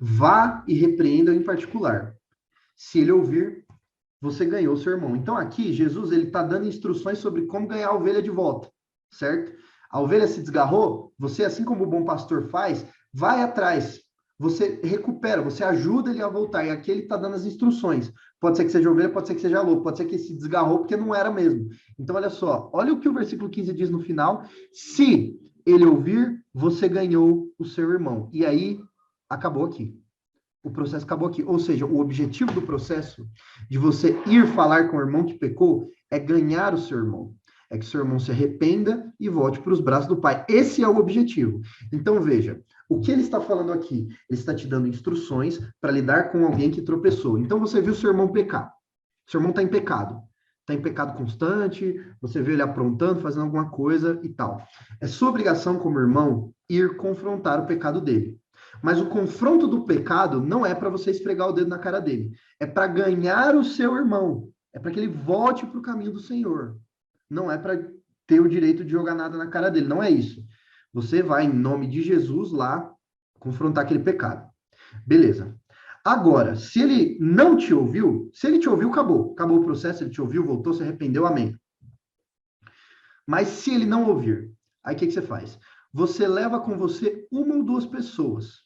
vá e repreenda em particular. Se ele ouvir, você ganhou seu irmão. Então aqui Jesus ele está dando instruções sobre como ganhar a ovelha de volta, certo? A ovelha se desgarrou, você assim como o bom pastor faz, vai atrás. Você recupera, você ajuda ele a voltar. E aqui ele está dando as instruções. Pode ser que seja ovelha, pode ser que seja lobo, pode ser que se desgarrou porque não era mesmo. Então, olha só, olha o que o versículo 15 diz no final. Se ele ouvir, você ganhou o seu irmão. E aí, acabou aqui. O processo acabou aqui. Ou seja, o objetivo do processo de você ir falar com o irmão que pecou é ganhar o seu irmão. É que seu irmão se arrependa e volte para os braços do pai. Esse é o objetivo. Então, veja, o que ele está falando aqui? Ele está te dando instruções para lidar com alguém que tropeçou. Então, você viu seu irmão pecar. Seu irmão está em pecado. Está em pecado constante, você vê ele aprontando, fazendo alguma coisa e tal. É sua obrigação como irmão ir confrontar o pecado dele. Mas o confronto do pecado não é para você esfregar o dedo na cara dele. É para ganhar o seu irmão. É para que ele volte para o caminho do Senhor. Não é para ter o direito de jogar nada na cara dele. Não é isso. Você vai, em nome de Jesus, lá confrontar aquele pecado. Beleza. Agora, se ele não te ouviu, se ele te ouviu, acabou. Acabou o processo, ele te ouviu, voltou, se arrependeu, amém. Mas se ele não ouvir, aí o que você faz? Você leva com você uma ou duas pessoas,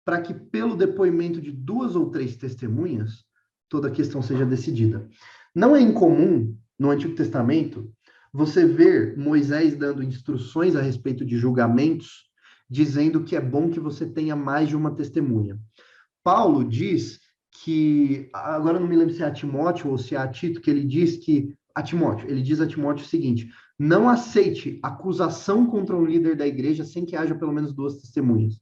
para que pelo depoimento de 2 ou 3 testemunhas, toda a questão seja decidida. Não é incomum, no Antigo Testamento, você ver Moisés dando instruções a respeito de julgamentos, dizendo que é bom que você tenha mais de uma testemunha. Paulo diz que, agora eu não me lembro se é a Timóteo ou se é a Tito, que ele diz que, a Timóteo, ele diz a Timóteo o seguinte: não aceite acusação contra um líder da igreja sem que haja pelo menos 2 testemunhas.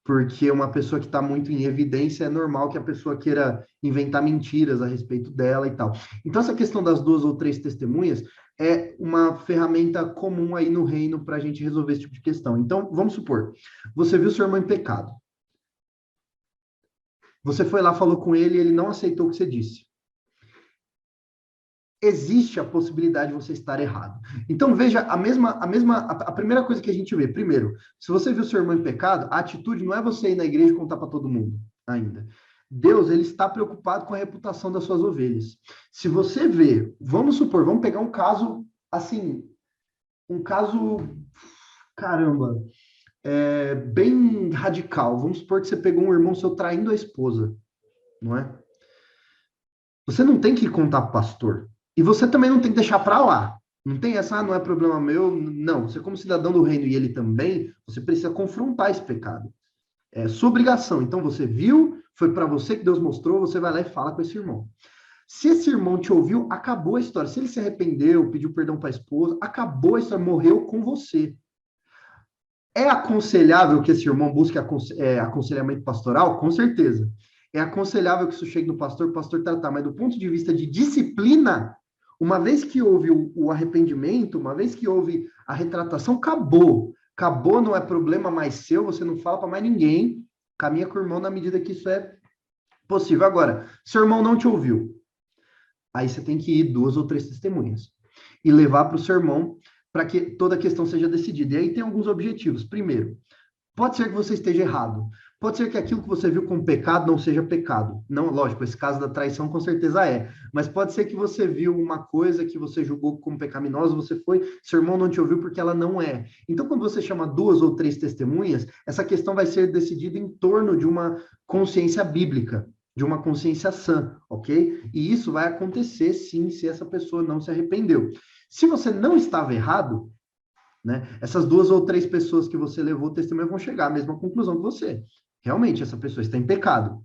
Porque uma pessoa que está muito em evidência, é normal que a pessoa queira inventar mentiras a respeito dela e tal. Então, essa questão das 2 ou 3 testemunhas é uma ferramenta comum aí no reino para a gente resolver esse tipo de questão. Então, vamos supor, você viu seu irmão em pecado. Você foi lá, falou com ele e ele não aceitou o que você disse. Existe a possibilidade de você estar errado. Então, veja, a primeira coisa que a gente vê, primeiro, se você viu seu irmão em pecado, a atitude não é você ir na igreja e contar para todo mundo ainda. Deus, ele está preocupado com a reputação das suas ovelhas. Se você vê, vamos supor, vamos pegar um caso, assim, um caso, caramba, bem radical. Vamos supor que você pegou um irmão seu traindo a esposa, não é? Você não tem que contar para o pastor. E você também não tem que deixar para lá. Não tem essa, não é problema meu. Não, você como cidadão do reino e ele também, você precisa confrontar esse pecado. É sua obrigação. Então você viu, foi para você que Deus mostrou, você vai lá e fala com esse irmão. Se esse irmão te ouviu, acabou a história. Se ele se arrependeu, pediu perdão para a esposa, acabou a história, morreu com você. É aconselhável que esse irmão busque aconselhamento pastoral? Com certeza. É aconselhável que isso chegue no pastor, o pastor tratar, mas do ponto de vista de disciplina, uma vez que houve o arrependimento, uma vez que houve a retratação, acabou. Acabou, não é problema mais seu, você não fala para mais ninguém, caminha com o irmão na medida que isso é possível. Agora, seu irmão não te ouviu, aí você tem que ir 2 ou 3 testemunhas e levar para o seu irmão para que toda a questão seja decidida. E aí tem alguns objetivos. Primeiro, pode ser que você esteja errado. Pode ser que aquilo que você viu como pecado não seja pecado. Não, lógico, esse caso da traição com certeza é. Mas pode ser que você viu uma coisa que você julgou como pecaminosa, você foi, seu irmão não te ouviu porque ela não é. Então, quando você chama 2 ou 3 testemunhas, essa questão vai ser decidida em torno de uma consciência bíblica, de uma consciência sã, ok? E isso vai acontecer, sim, se essa pessoa não se arrependeu. Se você não estava errado, né, essas 2 ou 3 pessoas que você levou o testemunho vão chegar à mesma conclusão que você. Realmente, essa pessoa está em pecado.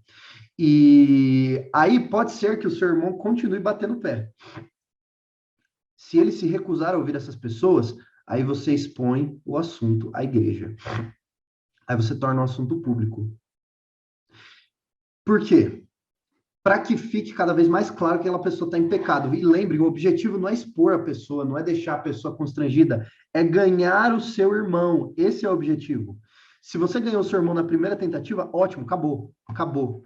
E aí pode ser que o seu irmão continue batendo o pé. Se ele se recusar a ouvir essas pessoas, aí você expõe o assunto à igreja. Aí você torna o assunto público. Por quê? Para que fique cada vez mais claro que aquela pessoa está em pecado. E lembre, o objetivo não é expor a pessoa, não é deixar a pessoa constrangida, é ganhar o seu irmão. Esse é o objetivo. Se você ganhou o seu irmão na primeira tentativa, ótimo, acabou, acabou.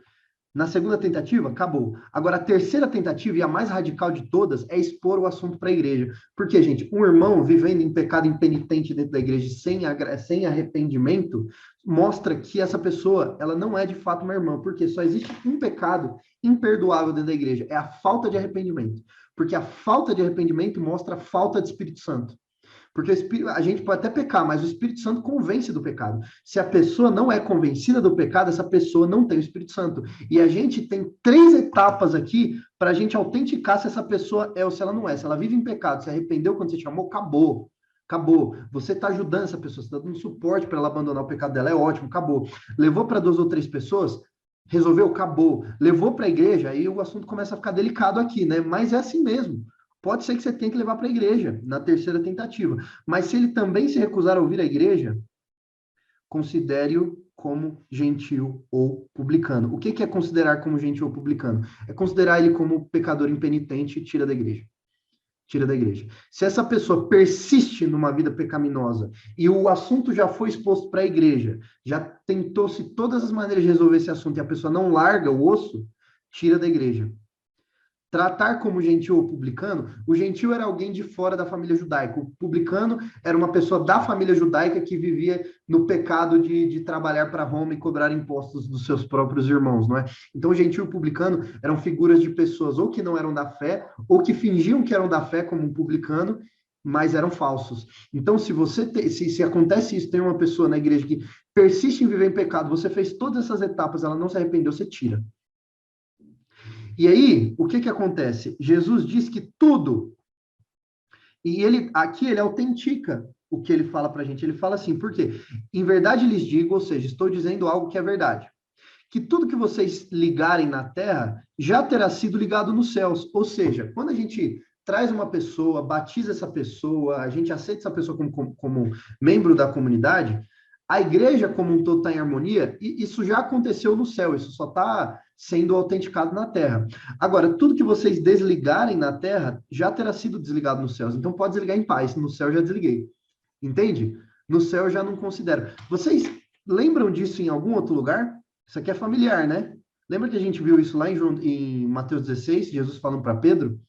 Na segunda tentativa, acabou. Agora, a terceira tentativa, e a mais radical de todas, é expor o assunto para a igreja. Porque, gente, um irmão vivendo em pecado impenitente dentro da igreja sem arrependimento, mostra que essa pessoa, ela não é de fato uma irmã. Porque só existe um pecado imperdoável dentro da igreja, é a falta de arrependimento. Porque a falta de arrependimento mostra a falta de Espírito Santo. Porque a gente pode até pecar, mas o Espírito Santo convence do pecado. Se a pessoa não é convencida do pecado, essa pessoa não tem o Espírito Santo. E a gente tem 3 etapas aqui para a gente autenticar se essa pessoa é ou se ela não é. Se ela vive em pecado, se arrependeu quando você chamou, acabou. Acabou. Você está ajudando essa pessoa, você está dando suporte para ela abandonar o pecado dela, é ótimo, acabou. Levou para 2 ou 3 pessoas, resolveu, acabou. Levou para a igreja, aí o assunto começa a ficar delicado aqui, né? Mas é assim mesmo. Pode ser que você tenha que levar para a igreja na terceira tentativa. Mas se ele também se recusar a ouvir a igreja, considere-o como gentil ou publicano. O que é considerar como gentil ou publicano? É considerar ele como pecador impenitente e tira da igreja. Tira da igreja. Se essa pessoa persiste numa vida pecaminosa e o assunto já foi exposto para a igreja, já tentou-se todas as maneiras de resolver esse assunto e a pessoa não larga o osso, tira da igreja. Tratar como gentil ou publicano, o gentil era alguém de fora da família judaica, o publicano era uma pessoa da família judaica que vivia no pecado de trabalhar para Roma e cobrar impostos dos seus próprios irmãos, não é? Então, gentil e publicano eram figuras de pessoas ou que não eram da fé, ou que fingiam que eram da fé, como um publicano, mas eram falsos. Então, se acontece isso, tem uma pessoa na igreja que persiste em viver em pecado, você fez todas essas etapas, ela não se arrependeu, você tira. E aí, o que acontece? Jesus diz que tudo, e aqui ele autentica o que ele fala para a gente. Ele fala assim, por quê? Em verdade lhes digo, ou seja, estou dizendo algo que é verdade, que tudo que vocês ligarem na terra já terá sido ligado nos céus. Ou seja, quando a gente traz uma pessoa, batiza essa pessoa, a gente aceita essa pessoa como membro da comunidade, a igreja como um todo está em harmonia, e isso já aconteceu no céu, isso só está sendo autenticado na terra. Agora, tudo que vocês desligarem na terra já terá sido desligado nos céus. Então pode desligar em paz, no céu eu já desliguei. Entende? No céu eu já não considero. Vocês lembram disso em algum outro lugar? Isso aqui é familiar, né? Lembra que a gente viu isso lá em Mateus 16, Jesus falando para Pedro?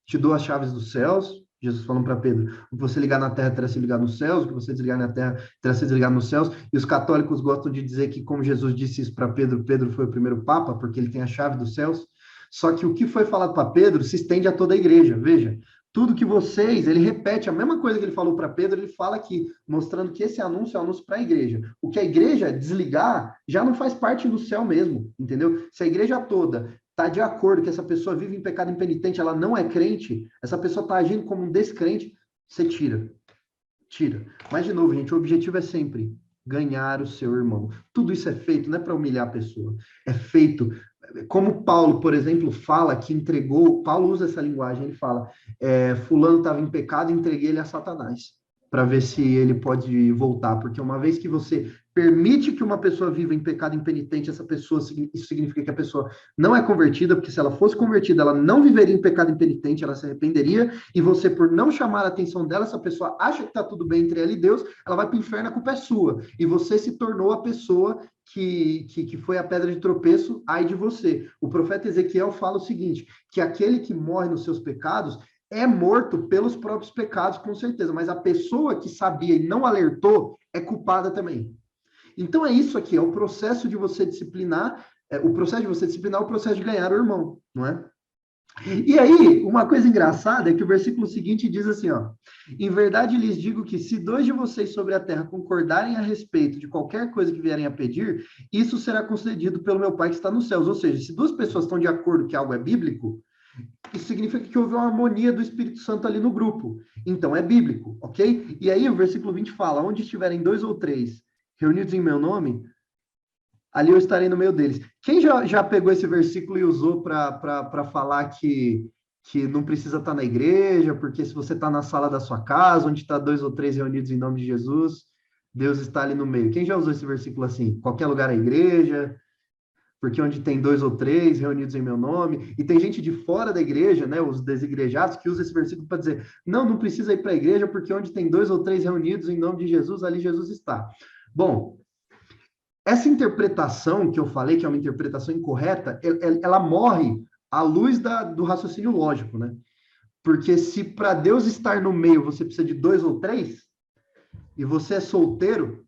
Te dou as chaves dos céus. Jesus falando para Pedro, o que você ligar na terra terá sido ligado nos céus, o que você desligar na terra terá sido ligado nos céus. E os católicos gostam de dizer que, como Jesus disse isso para Pedro, Pedro foi o primeiro papa, porque ele tem a chave dos céus. Só que o que foi falado para Pedro se estende a toda a igreja. Veja, tudo que vocês, ele repete a mesma coisa que ele falou para Pedro, ele fala aqui, mostrando que esse anúncio é um anúncio para a igreja. O que a igreja desligar já não faz parte do céu mesmo, entendeu? Se a igreja toda está de acordo que essa pessoa vive em pecado impenitente, ela não é crente, essa pessoa está agindo como um descrente, você tira. Tira. Mas, de novo, gente, o objetivo é sempre ganhar o seu irmão. Tudo isso é feito, não é para humilhar a pessoa, é feito. Como Paulo, por exemplo, fala que entregou, Paulo usa essa linguagem, ele fala, fulano estava em pecado, entreguei ele a Satanás, para ver se ele pode voltar, porque uma vez que você permite que uma pessoa viva em pecado impenitente, isso significa que a pessoa não é convertida, porque se ela fosse convertida, ela não viveria em pecado impenitente, ela se arrependeria, e você, por não chamar a atenção dela, essa pessoa acha que está tudo bem entre ela e Deus, ela vai para o inferno, a culpa é sua, e você se tornou a pessoa que foi a pedra de tropeço, ai de você. O profeta Ezequiel fala o seguinte, que aquele que morre nos seus pecados é morto pelos próprios pecados, com certeza, mas a pessoa que sabia e não alertou é culpada também. Então é isso aqui, é o processo de você disciplinar, o processo de você disciplinar é o processo de ganhar o irmão, não é? E aí, uma coisa engraçada é que o versículo seguinte diz assim, ó, em verdade lhes digo que se 2 de vocês sobre a terra concordarem a respeito de qualquer coisa que vierem a pedir, isso será concedido pelo meu Pai que está nos céus. Ou seja, se 2 pessoas estão de acordo que algo é bíblico, isso significa que houve uma harmonia do Espírito Santo ali no grupo. Então é bíblico, ok? E aí o versículo 20 fala, onde estiverem 2 ou 3 reunidos em meu nome, ali eu estarei no meio deles. Quem já pegou esse versículo e usou para falar que não precisa estar na igreja, porque se você está na sala da sua casa, onde está dois ou três reunidos em nome de Jesus, Deus está ali no meio. Quem já usou esse versículo assim? Qualquer lugar é igreja, porque onde tem dois ou três reunidos em meu nome, e tem gente de fora da igreja, né, os desigrejados, que usa esse versículo para dizer, não precisa ir para a igreja, porque onde tem dois ou três reunidos em nome de Jesus, ali Jesus está. Bom, essa interpretação que eu falei, que é uma interpretação incorreta, ela morre à luz do raciocínio lógico, né? Porque se para Deus estar no meio você precisa de dois ou três, e você é solteiro,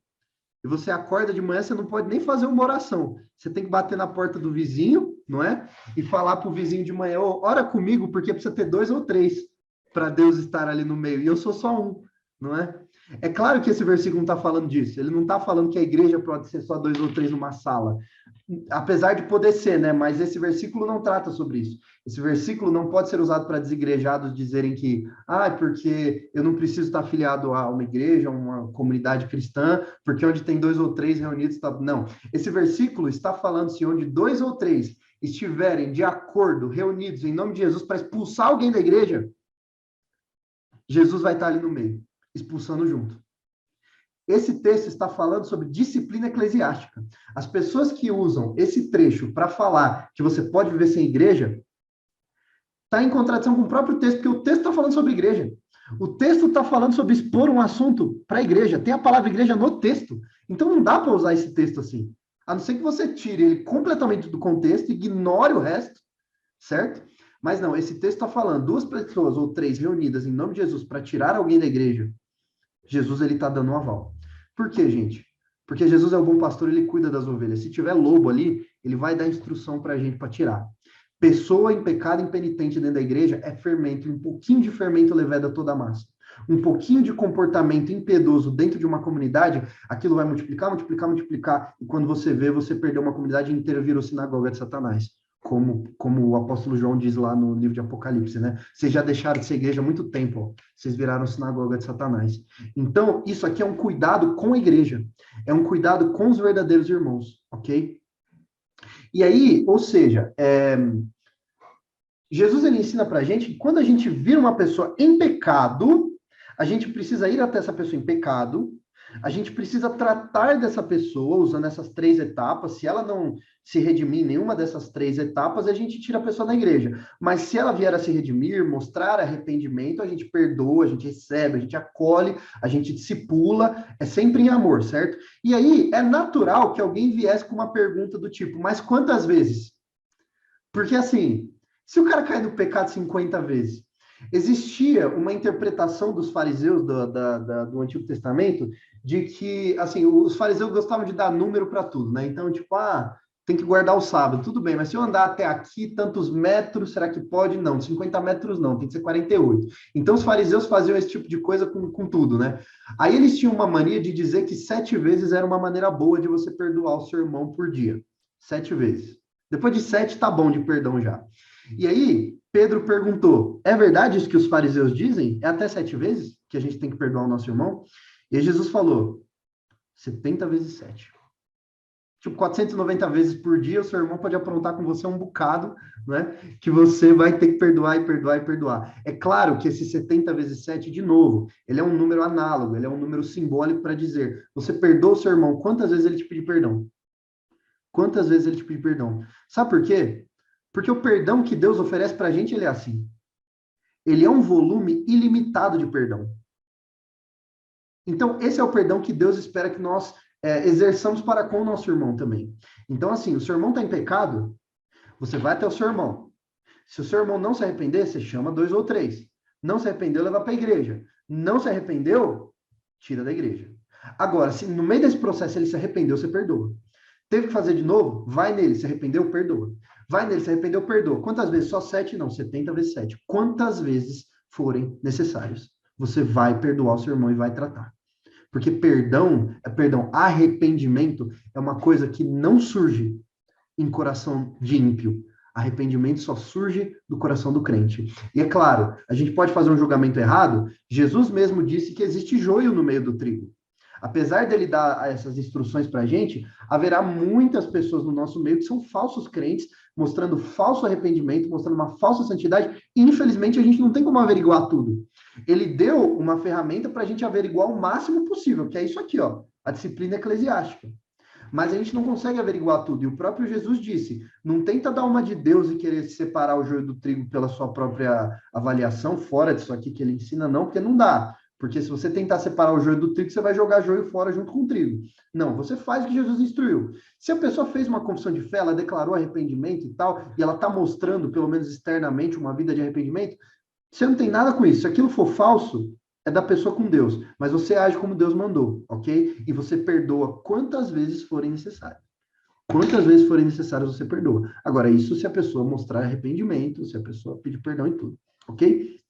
e você acorda de manhã, você não pode nem fazer uma oração. Você tem que bater na porta do vizinho, não é? E falar para o vizinho de manhã, oh, ora comigo, porque precisa ter dois ou três para Deus estar ali no meio. E eu sou só um, não é? É claro que esse versículo não está falando disso. Ele não está falando que a igreja pode ser só dois ou três numa sala. Apesar de poder ser, né? Mas esse versículo não trata sobre isso. Esse versículo não pode ser usado para desigrejados dizerem que, porque eu não preciso estar afiliado a uma igreja, a uma comunidade cristã, porque onde tem dois ou três reunidos está. Não. Esse versículo está falando se onde dois ou três estiverem de acordo, reunidos em nome de Jesus para expulsar alguém da igreja, Jesus vai estar ali no meio, expulsando junto. Esse texto está falando sobre disciplina eclesiástica. As pessoas que usam esse trecho para falar que você pode viver sem igreja, está em contradição com o próprio texto, porque o texto está falando sobre igreja. O texto está falando sobre expor um assunto para a igreja. Tem a palavra igreja no texto. Então não dá para usar esse texto assim. A não ser que você tire ele completamente do contexto, ignore o resto, certo? Mas não, esse texto está falando duas pessoas ou três reunidas em nome de Jesus para tirar alguém da igreja. Jesus, ele está dando um aval. Por quê, gente? Porque Jesus é o bom pastor, ele cuida das ovelhas. Se tiver lobo ali, ele vai dar instrução para a gente para tirar. Pessoa em pecado impenitente dentro da igreja é fermento, um pouquinho de fermento leveda toda a massa. Um pouquinho de comportamento impiedoso dentro de uma comunidade, aquilo vai multiplicar, multiplicar, multiplicar, e quando você vê, você perdeu uma comunidade inteira, virou sinagoga de Satanás. Como o apóstolo João diz lá no livro de Apocalipse, né? Vocês já deixaram de ser igreja há muito tempo, ó. Vocês viraram sinagoga de Satanás. Então, isso aqui é um cuidado com a igreja, é um cuidado com os verdadeiros irmãos, ok? E aí, ou seja, Jesus ele ensina pra gente que quando a gente vira uma pessoa em pecado, a gente precisa ir até essa pessoa em pecado, a gente precisa tratar dessa pessoa usando essas três etapas. Se ela não se redimir em nenhuma dessas três etapas, a gente tira a pessoa da igreja. Mas se ela vier a se redimir, mostrar arrependimento, a gente perdoa, a gente recebe, a gente acolhe, a gente discipula, é sempre em amor, certo? E aí é natural que alguém viesse com uma pergunta do tipo, mas quantas vezes? Porque assim, se o cara cai no pecado 50 vezes, existia uma interpretação dos fariseus do Antigo Testamento de que, assim, os fariseus gostavam de dar número para tudo, né? Então, tipo, tem que guardar o sábado, tudo bem, mas se eu andar até aqui, tantos metros, será que pode? Não, 50 metros não, tem que ser 48. Então, os fariseus faziam esse tipo de coisa com tudo, né? Aí eles tinham uma mania de dizer que 7 vezes era uma maneira boa de você perdoar o seu irmão por dia. 7 vezes. Depois de 7, tá bom de perdão já. E aí, Pedro perguntou: é verdade isso que os fariseus dizem? É até 7 vezes que a gente tem que perdoar o nosso irmão? E aí Jesus falou: 70 vezes 7. Tipo, 490 vezes por dia, o seu irmão pode aprontar com você um bocado, né? Que você vai ter que perdoar e perdoar e perdoar. É claro que esse 70 vezes 7, de novo, ele é um número análogo, ele é um número simbólico para dizer: você perdoa o seu irmão, quantas vezes ele te pediu perdão? Quantas vezes ele te pediu perdão? Sabe por quê? Porque o perdão que Deus oferece para a gente, ele é assim. Ele é um volume ilimitado de perdão. Então, esse é o perdão que Deus espera que nós exerçamos para com o nosso irmão também. Então, assim, o seu irmão está em pecado, você vai até o seu irmão. Se o seu irmão não se arrepender, você chama 2 ou 3. Não se arrependeu, leva para a igreja. Não se arrependeu, tira da igreja. Agora, se no meio desse processo ele se arrependeu, você perdoa. Teve que fazer de novo? Vai nele, se arrependeu, perdoa. Vai nele, se arrependeu, perdoa. Quantas vezes? Só 7 não, 70 vezes 7. Quantas vezes forem necessárias, você vai perdoar o seu irmão e vai tratar. Porque arrependimento é uma coisa que não surge em coração de ímpio. Arrependimento só surge do coração do crente. E é claro, a gente pode fazer um julgamento errado. Jesus mesmo disse que existe joio no meio do trigo. Apesar dele dar essas instruções para a gente, haverá muitas pessoas no nosso meio que são falsos crentes, mostrando falso arrependimento, mostrando uma falsa santidade, e infelizmente a gente não tem como averiguar tudo. Ele deu uma ferramenta para a gente averiguar o máximo possível, que é isso aqui, ó, a disciplina eclesiástica. Mas a gente não consegue averiguar tudo. E o próprio Jesus disse: não tenta dar uma de Deus e querer separar o joio do trigo pela sua própria avaliação, fora disso aqui que ele ensina, não, porque não dá. Porque se você tentar separar o joio do trigo, você vai jogar joio fora junto com o trigo. Não, você faz o que Jesus instruiu. Se a pessoa fez uma confissão de fé, ela declarou arrependimento e tal, e ela está mostrando, pelo menos externamente, uma vida de arrependimento, você não tem nada com isso. Se aquilo for falso, é da pessoa com Deus, mas você age como Deus mandou, ok? E você perdoa quantas vezes forem necessárias. Quantas vezes forem necessárias, você perdoa. Agora, isso se a pessoa mostrar arrependimento, se a pessoa pedir perdão e tudo, ok?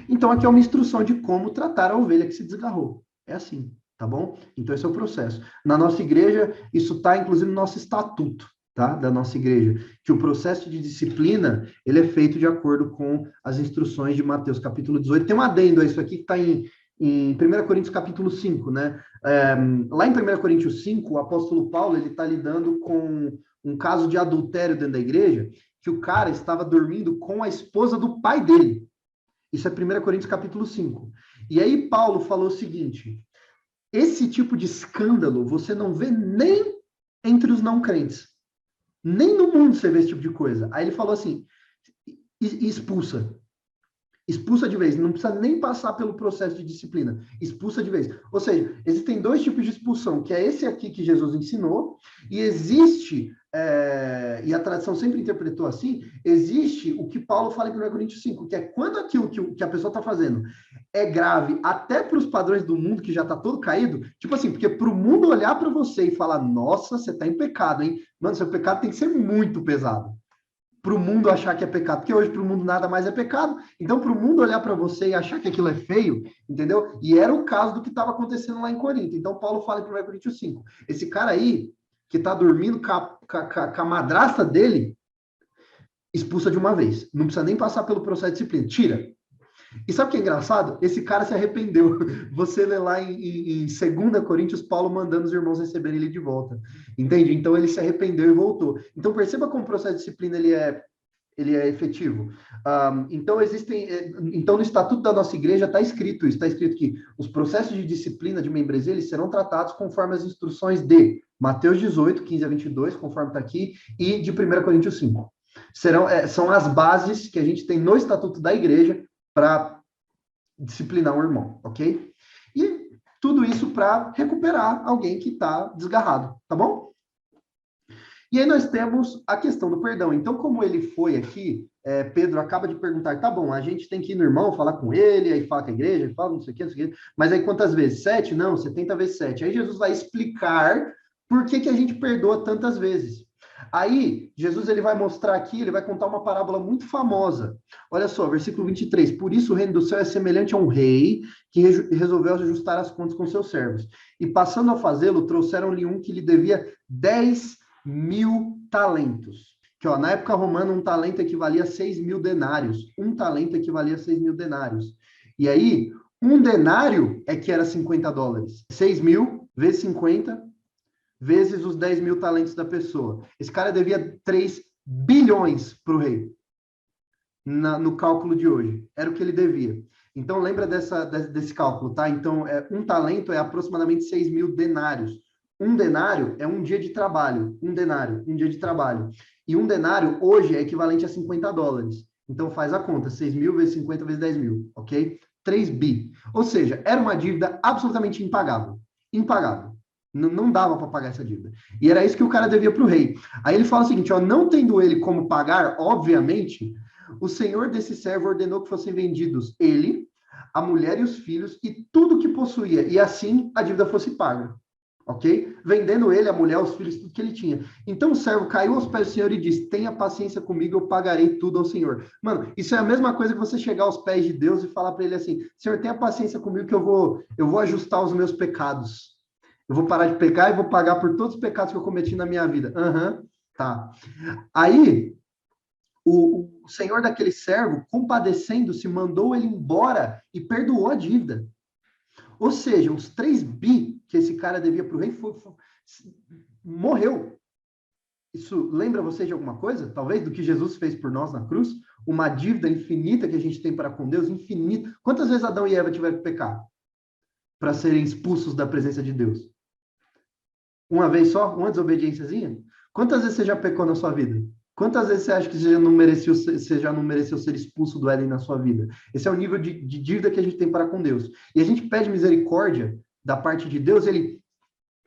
Então, aqui é uma instrução de como tratar a ovelha que se desgarrou. É assim, tá bom? Então, esse é o processo. Na nossa igreja, isso está, inclusive, no nosso estatuto, tá? Da nossa igreja, que o processo de disciplina, ele é feito de acordo com as instruções de Mateus, capítulo 18. Tem um adendo a isso aqui que está em 1 Coríntios, capítulo 5, né? Lá em 1 Coríntios 5, o apóstolo Paulo, ele está lidando com um caso de adultério dentro da igreja, que o cara estava dormindo com a esposa do pai dele. Isso é 1 Coríntios capítulo 5. E aí Paulo falou o seguinte: esse tipo de escândalo você não vê nem entre os não crentes. Nem no mundo você vê esse tipo de coisa. Aí ele falou assim: expulsa. Expulsa de vez. Não precisa nem passar pelo processo de disciplina. Expulsa de vez. Ou seja, existem dois tipos de expulsão, que é esse aqui que Jesus ensinou, e existe, e a tradição sempre interpretou assim, existe o que Paulo fala em 1 Coríntios 5, que é quando aquilo que a pessoa está fazendo é grave até para os padrões do mundo, que já está todo caído, tipo assim, porque para o mundo olhar para você e falar: nossa, você está em pecado, hein? Mano, seu pecado tem que ser muito pesado. Para o mundo achar que é pecado, porque hoje para o mundo nada mais é pecado, então para o mundo olhar para você e achar que aquilo é feio, entendeu? E era o caso do que estava acontecendo lá em Corinto. Então Paulo fala em 1 Coríntios 5, esse cara aí, que está dormindo com a madrasta dele, expulsa de uma vez, não precisa nem passar pelo processo de disciplina, tira. E sabe o que é engraçado? Esse cara se arrependeu. Você lê lá em 2 Coríntios, Paulo mandando os irmãos receberem ele de volta. Entende? Então ele se arrependeu e voltou. Então perceba como o processo de disciplina ele é efetivo. Então no estatuto da nossa igreja está escrito isso, está escrito que os processos de disciplina de membresia eles serão tratados conforme as instruções de Mateus 18, 15 a 22, conforme está aqui, e de 1 Coríntios 5. São as bases que a gente tem no estatuto da igreja para disciplinar um irmão, ok? E tudo isso para recuperar alguém que está desgarrado, tá bom? E aí nós temos a questão do perdão. Então, como ele foi aqui, Pedro acaba de perguntar: tá bom, a gente tem que ir no irmão, falar com ele, aí fala com a igreja, fala não sei o que, não sei o que. Mas aí quantas vezes? 7? Não, 70 vezes 7. Aí Jesus vai explicar por que a gente perdoa tantas vezes. Aí, Jesus ele vai mostrar aqui, ele vai contar uma parábola muito famosa. Olha só, versículo 23. Por isso o reino do céu é semelhante a um rei que resolveu ajustar as contas com seus servos. E passando a fazê-lo, trouxeram-lhe um que lhe devia 10.000 talentos. Que, ó, na época romana, um talento equivalia a 6.000 denários. Um talento equivalia a 6.000 denários. E aí, um denário é que era $50. 6.000 vezes 50 vezes os 10.000 talentos da pessoa. Esse cara devia 3 bilhões para o rei, no cálculo de hoje. Era o que ele devia. Então, lembra desse cálculo, tá? Então, um talento é aproximadamente 6.000 denários. Um denário é um dia de trabalho. Um denário, um dia de trabalho. E um denário, hoje, é equivalente a $50. Então, faz a conta. 6.000 vezes 50 vezes 10.000, ok? 3 bi. Ou seja, era uma dívida absolutamente impagável. Impagável. Não dava para pagar essa dívida. E era isso que o cara devia para o rei. Aí ele fala o seguinte, ó, não tendo ele como pagar, obviamente, o senhor desse servo ordenou que fossem vendidos ele, a mulher e os filhos e tudo que possuía, e assim a dívida fosse paga. Ok? Vendendo ele, a mulher, os filhos, tudo que ele tinha. Então o servo caiu aos pés do Senhor e disse: tenha paciência comigo, eu pagarei tudo ao Senhor. Mano, isso é a mesma coisa que você chegar aos pés de Deus e falar para ele assim: Senhor, tenha paciência comigo que eu vou ajustar os meus pecados. Eu vou parar de pecar e vou pagar por todos os pecados que eu cometi na minha vida. Tá. Aí, o senhor daquele servo, compadecendo-se, mandou ele embora e perdoou a dívida. Ou seja, os 3 bi que esse cara devia para o rei morreu. Isso lembra você de alguma coisa? Talvez do que Jesus fez por nós na cruz? Uma dívida infinita que a gente tem para com Deus, infinita. Quantas vezes Adão e Eva tiveram que pecar para serem expulsos da presença de Deus? Uma vez só? Uma desobediênciazinha? Quantas vezes você já pecou na sua vida? Quantas vezes você acha que você já não mereceu ser expulso do Éden na sua vida? Esse é o nível de dívida que a gente tem para com Deus. E a gente pede misericórdia da parte de Deus,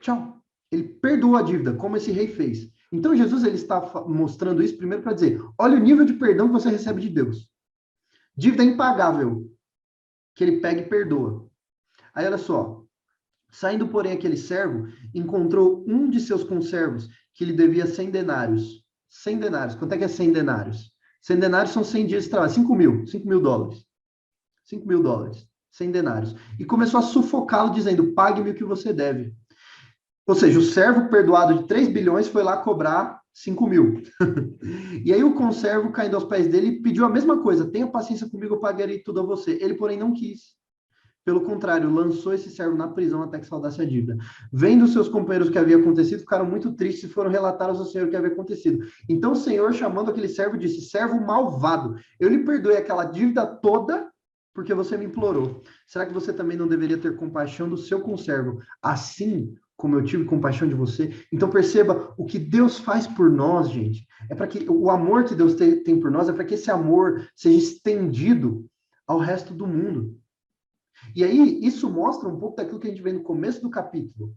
tchau, ele perdoa a dívida, como esse rei fez. Então Jesus ele está mostrando isso primeiro para dizer, olha o nível de perdão que você recebe de Deus. Dívida impagável, que ele pega e perdoa. Aí olha só, saindo porém aquele servo, encontrou um de seus conservos, que lhe devia 100 denários. 100 denários, quanto é que é 100 denários? 100 denários são 100 dias de trabalho, 5 mil dólares. 5 mil dólares, 100 denários. E começou a sufocá-lo dizendo, pague-me o que você deve. Ou seja, o servo perdoado de 3 bilhões foi lá cobrar 5 mil. E aí o conservo, caindo aos pés dele, pediu a mesma coisa. Tenha paciência comigo, eu pagarei tudo a você. Ele, porém, não quis. Pelo contrário, lançou esse servo na prisão até que saudasse a dívida. Vendo seus companheiros o que havia acontecido, ficaram muito tristes e foram relatar ao Senhor o que havia acontecido. Então o Senhor, chamando aquele servo, disse, servo malvado, eu lhe perdoei aquela dívida toda porque você me implorou. Será que você também não deveria ter compaixão do seu conservo, assim como eu tive compaixão de você? Então perceba, o que Deus faz por nós, gente, é para que o amor que Deus tem por nós, é para que esse amor seja estendido ao resto do mundo. E aí, isso mostra um pouco daquilo que a gente vê no começo do capítulo.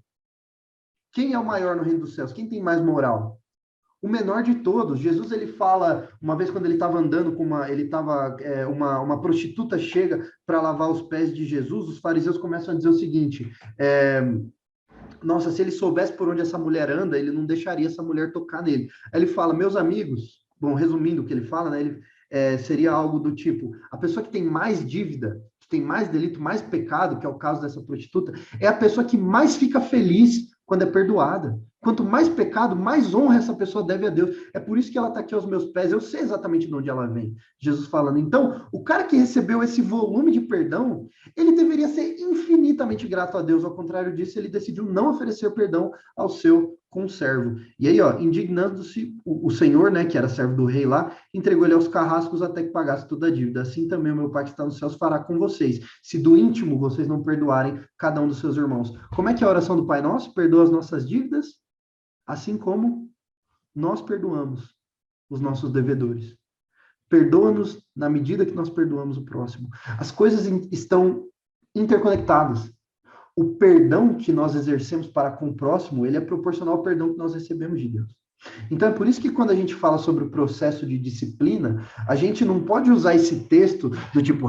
Quem é o maior no reino dos céus? Quem tem mais moral? O menor de todos. Jesus, ele fala, uma vez quando ele estava andando com uma prostituta chega para lavar os pés de Jesus, os fariseus começam a dizer o seguinte, nossa, se ele soubesse por onde essa mulher anda, ele não deixaria essa mulher tocar nele. Aí ele fala, meus amigos, bom, resumindo o que ele fala, né, seria algo do tipo, a pessoa que tem mais dívida, tem mais delito, mais pecado, que é o caso dessa prostituta, é a pessoa que mais fica feliz quando é perdoada. Quanto mais pecado, mais honra essa pessoa deve a Deus. É por isso que ela está aqui aos meus pés. Eu sei exatamente de onde ela vem. Jesus falando. Então, o cara que recebeu esse volume de perdão, ele deveria ser infinitamente grato a Deus. Ao contrário disso, ele decidiu não oferecer perdão ao seu conservo. E aí, ó, indignando-se, o Senhor, né, que era servo do rei lá, entregou ele aos carrascos até que pagasse toda a dívida. Assim também o meu Pai que está nos céus fará com vocês, se do íntimo vocês não perdoarem cada um dos seus irmãos. Como é que é a oração do Pai Nosso? Perdoa as nossas dívidas, assim como nós perdoamos os nossos devedores. Perdoa-nos na medida que nós perdoamos o próximo. As coisas estão interconectadas. O perdão que nós exercemos para com o próximo, ele é proporcional ao perdão que nós recebemos de Deus. Então é por isso que quando a gente fala sobre o processo de disciplina, a gente não pode usar esse texto do tipo,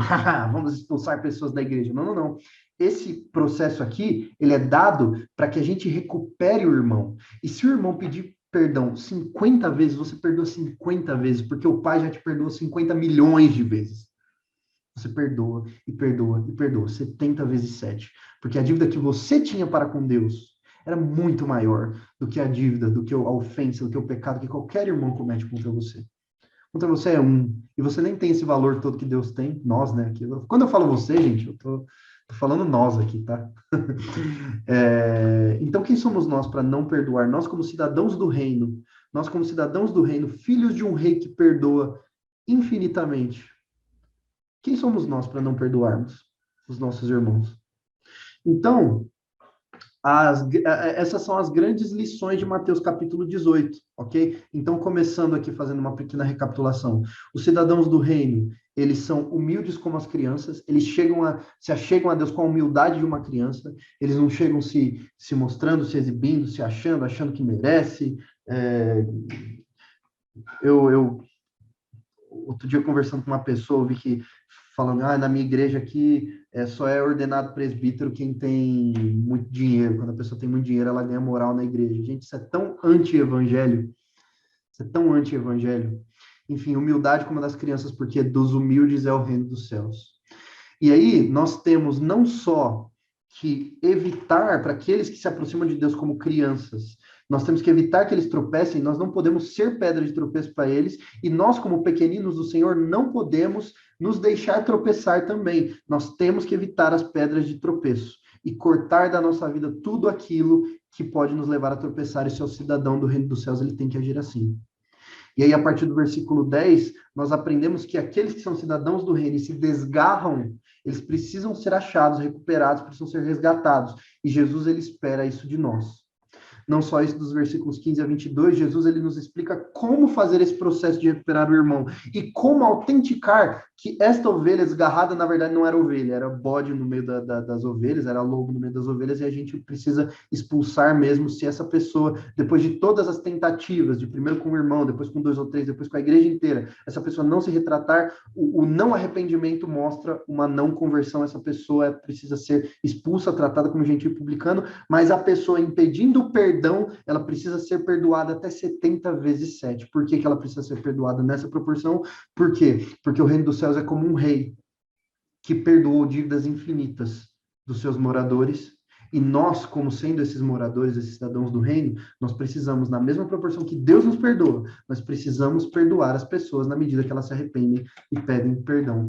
vamos expulsar pessoas da igreja. Não, não, não. Esse processo aqui, ele é dado para que a gente recupere o irmão. E se o irmão pedir perdão 50 vezes, você perdoa 50 vezes, porque o pai já te perdoou 50 milhões de vezes. Você perdoa e perdoa e perdoa, 70 vezes 7. Porque a dívida que você tinha para com Deus era muito maior do que a dívida, do que a ofensa, do que o pecado que qualquer irmão comete contra você. Contra você é um. E você nem tem esse valor todo que Deus tem, nós, né? Quando eu falo você, gente, eu tô falando nós aqui, tá? Então, quem somos nós para não perdoar? Nós, como cidadãos do reino, filhos de um rei que perdoa infinitamente. Quem somos nós para não perdoarmos os nossos irmãos? Então, essas são as grandes lições de Mateus capítulo 18, ok? Então, começando aqui, fazendo uma pequena recapitulação. Os cidadãos do reino, eles são humildes como as crianças, eles se achegam a Deus com a humildade de uma criança, eles não chegam se mostrando, se exibindo, se achando que merece. Outro dia, conversando com uma pessoa, eu vi que falando, na minha igreja aqui só é ordenado presbítero quem tem muito dinheiro. Quando a pessoa tem muito dinheiro, ela ganha moral na igreja. Gente, isso é tão anti-evangelho. Isso é tão anti-evangelho. Enfim, humildade como a das crianças, porque dos humildes é o reino dos céus. E aí, nós temos não só que evitar para aqueles que se aproximam de Deus como crianças, nós temos que evitar que eles tropecem, nós não podemos ser pedra de tropeço para eles, e nós, como pequeninos do Senhor, não podemos nos deixar tropeçar também. Nós temos que evitar as pedras de tropeço. e cortar da nossa vida tudo aquilo que pode nos levar a tropeçar, e se é o cidadão do reino dos céus, ele tem que agir assim. E aí, a partir do versículo 10, nós aprendemos que aqueles que são cidadãos do reino e se desgarram, eles precisam ser achados, recuperados, precisam ser resgatados. E Jesus, ele espera isso de nós. Não só isso, dos versículos 15 a 22, Jesus ele nos explica como fazer esse processo de recuperar o irmão e como autenticar que esta ovelha desgarrada, na verdade, não era ovelha, era bode no meio das ovelhas, era lobo no meio das ovelhas, e a gente precisa expulsar mesmo se essa pessoa, depois de todas as tentativas, de primeiro com o irmão, depois com 2 ou 3, depois com a igreja inteira, essa pessoa não se retratar, o não arrependimento mostra uma não conversão, essa pessoa precisa ser expulsa, tratada como gentil publicano, mas a pessoa impedindo o perdão, ela precisa ser perdoada até 70 vezes 7. Por que ela precisa ser perdoada nessa proporção? Por quê? Porque o reino dos céus é como um rei que perdoou dívidas infinitas dos seus moradores, e nós, como sendo esses moradores, esses cidadãos do reino, nós precisamos, na mesma proporção que Deus nos perdoa, nós precisamos perdoar as pessoas na medida que elas se arrependem e pedem perdão.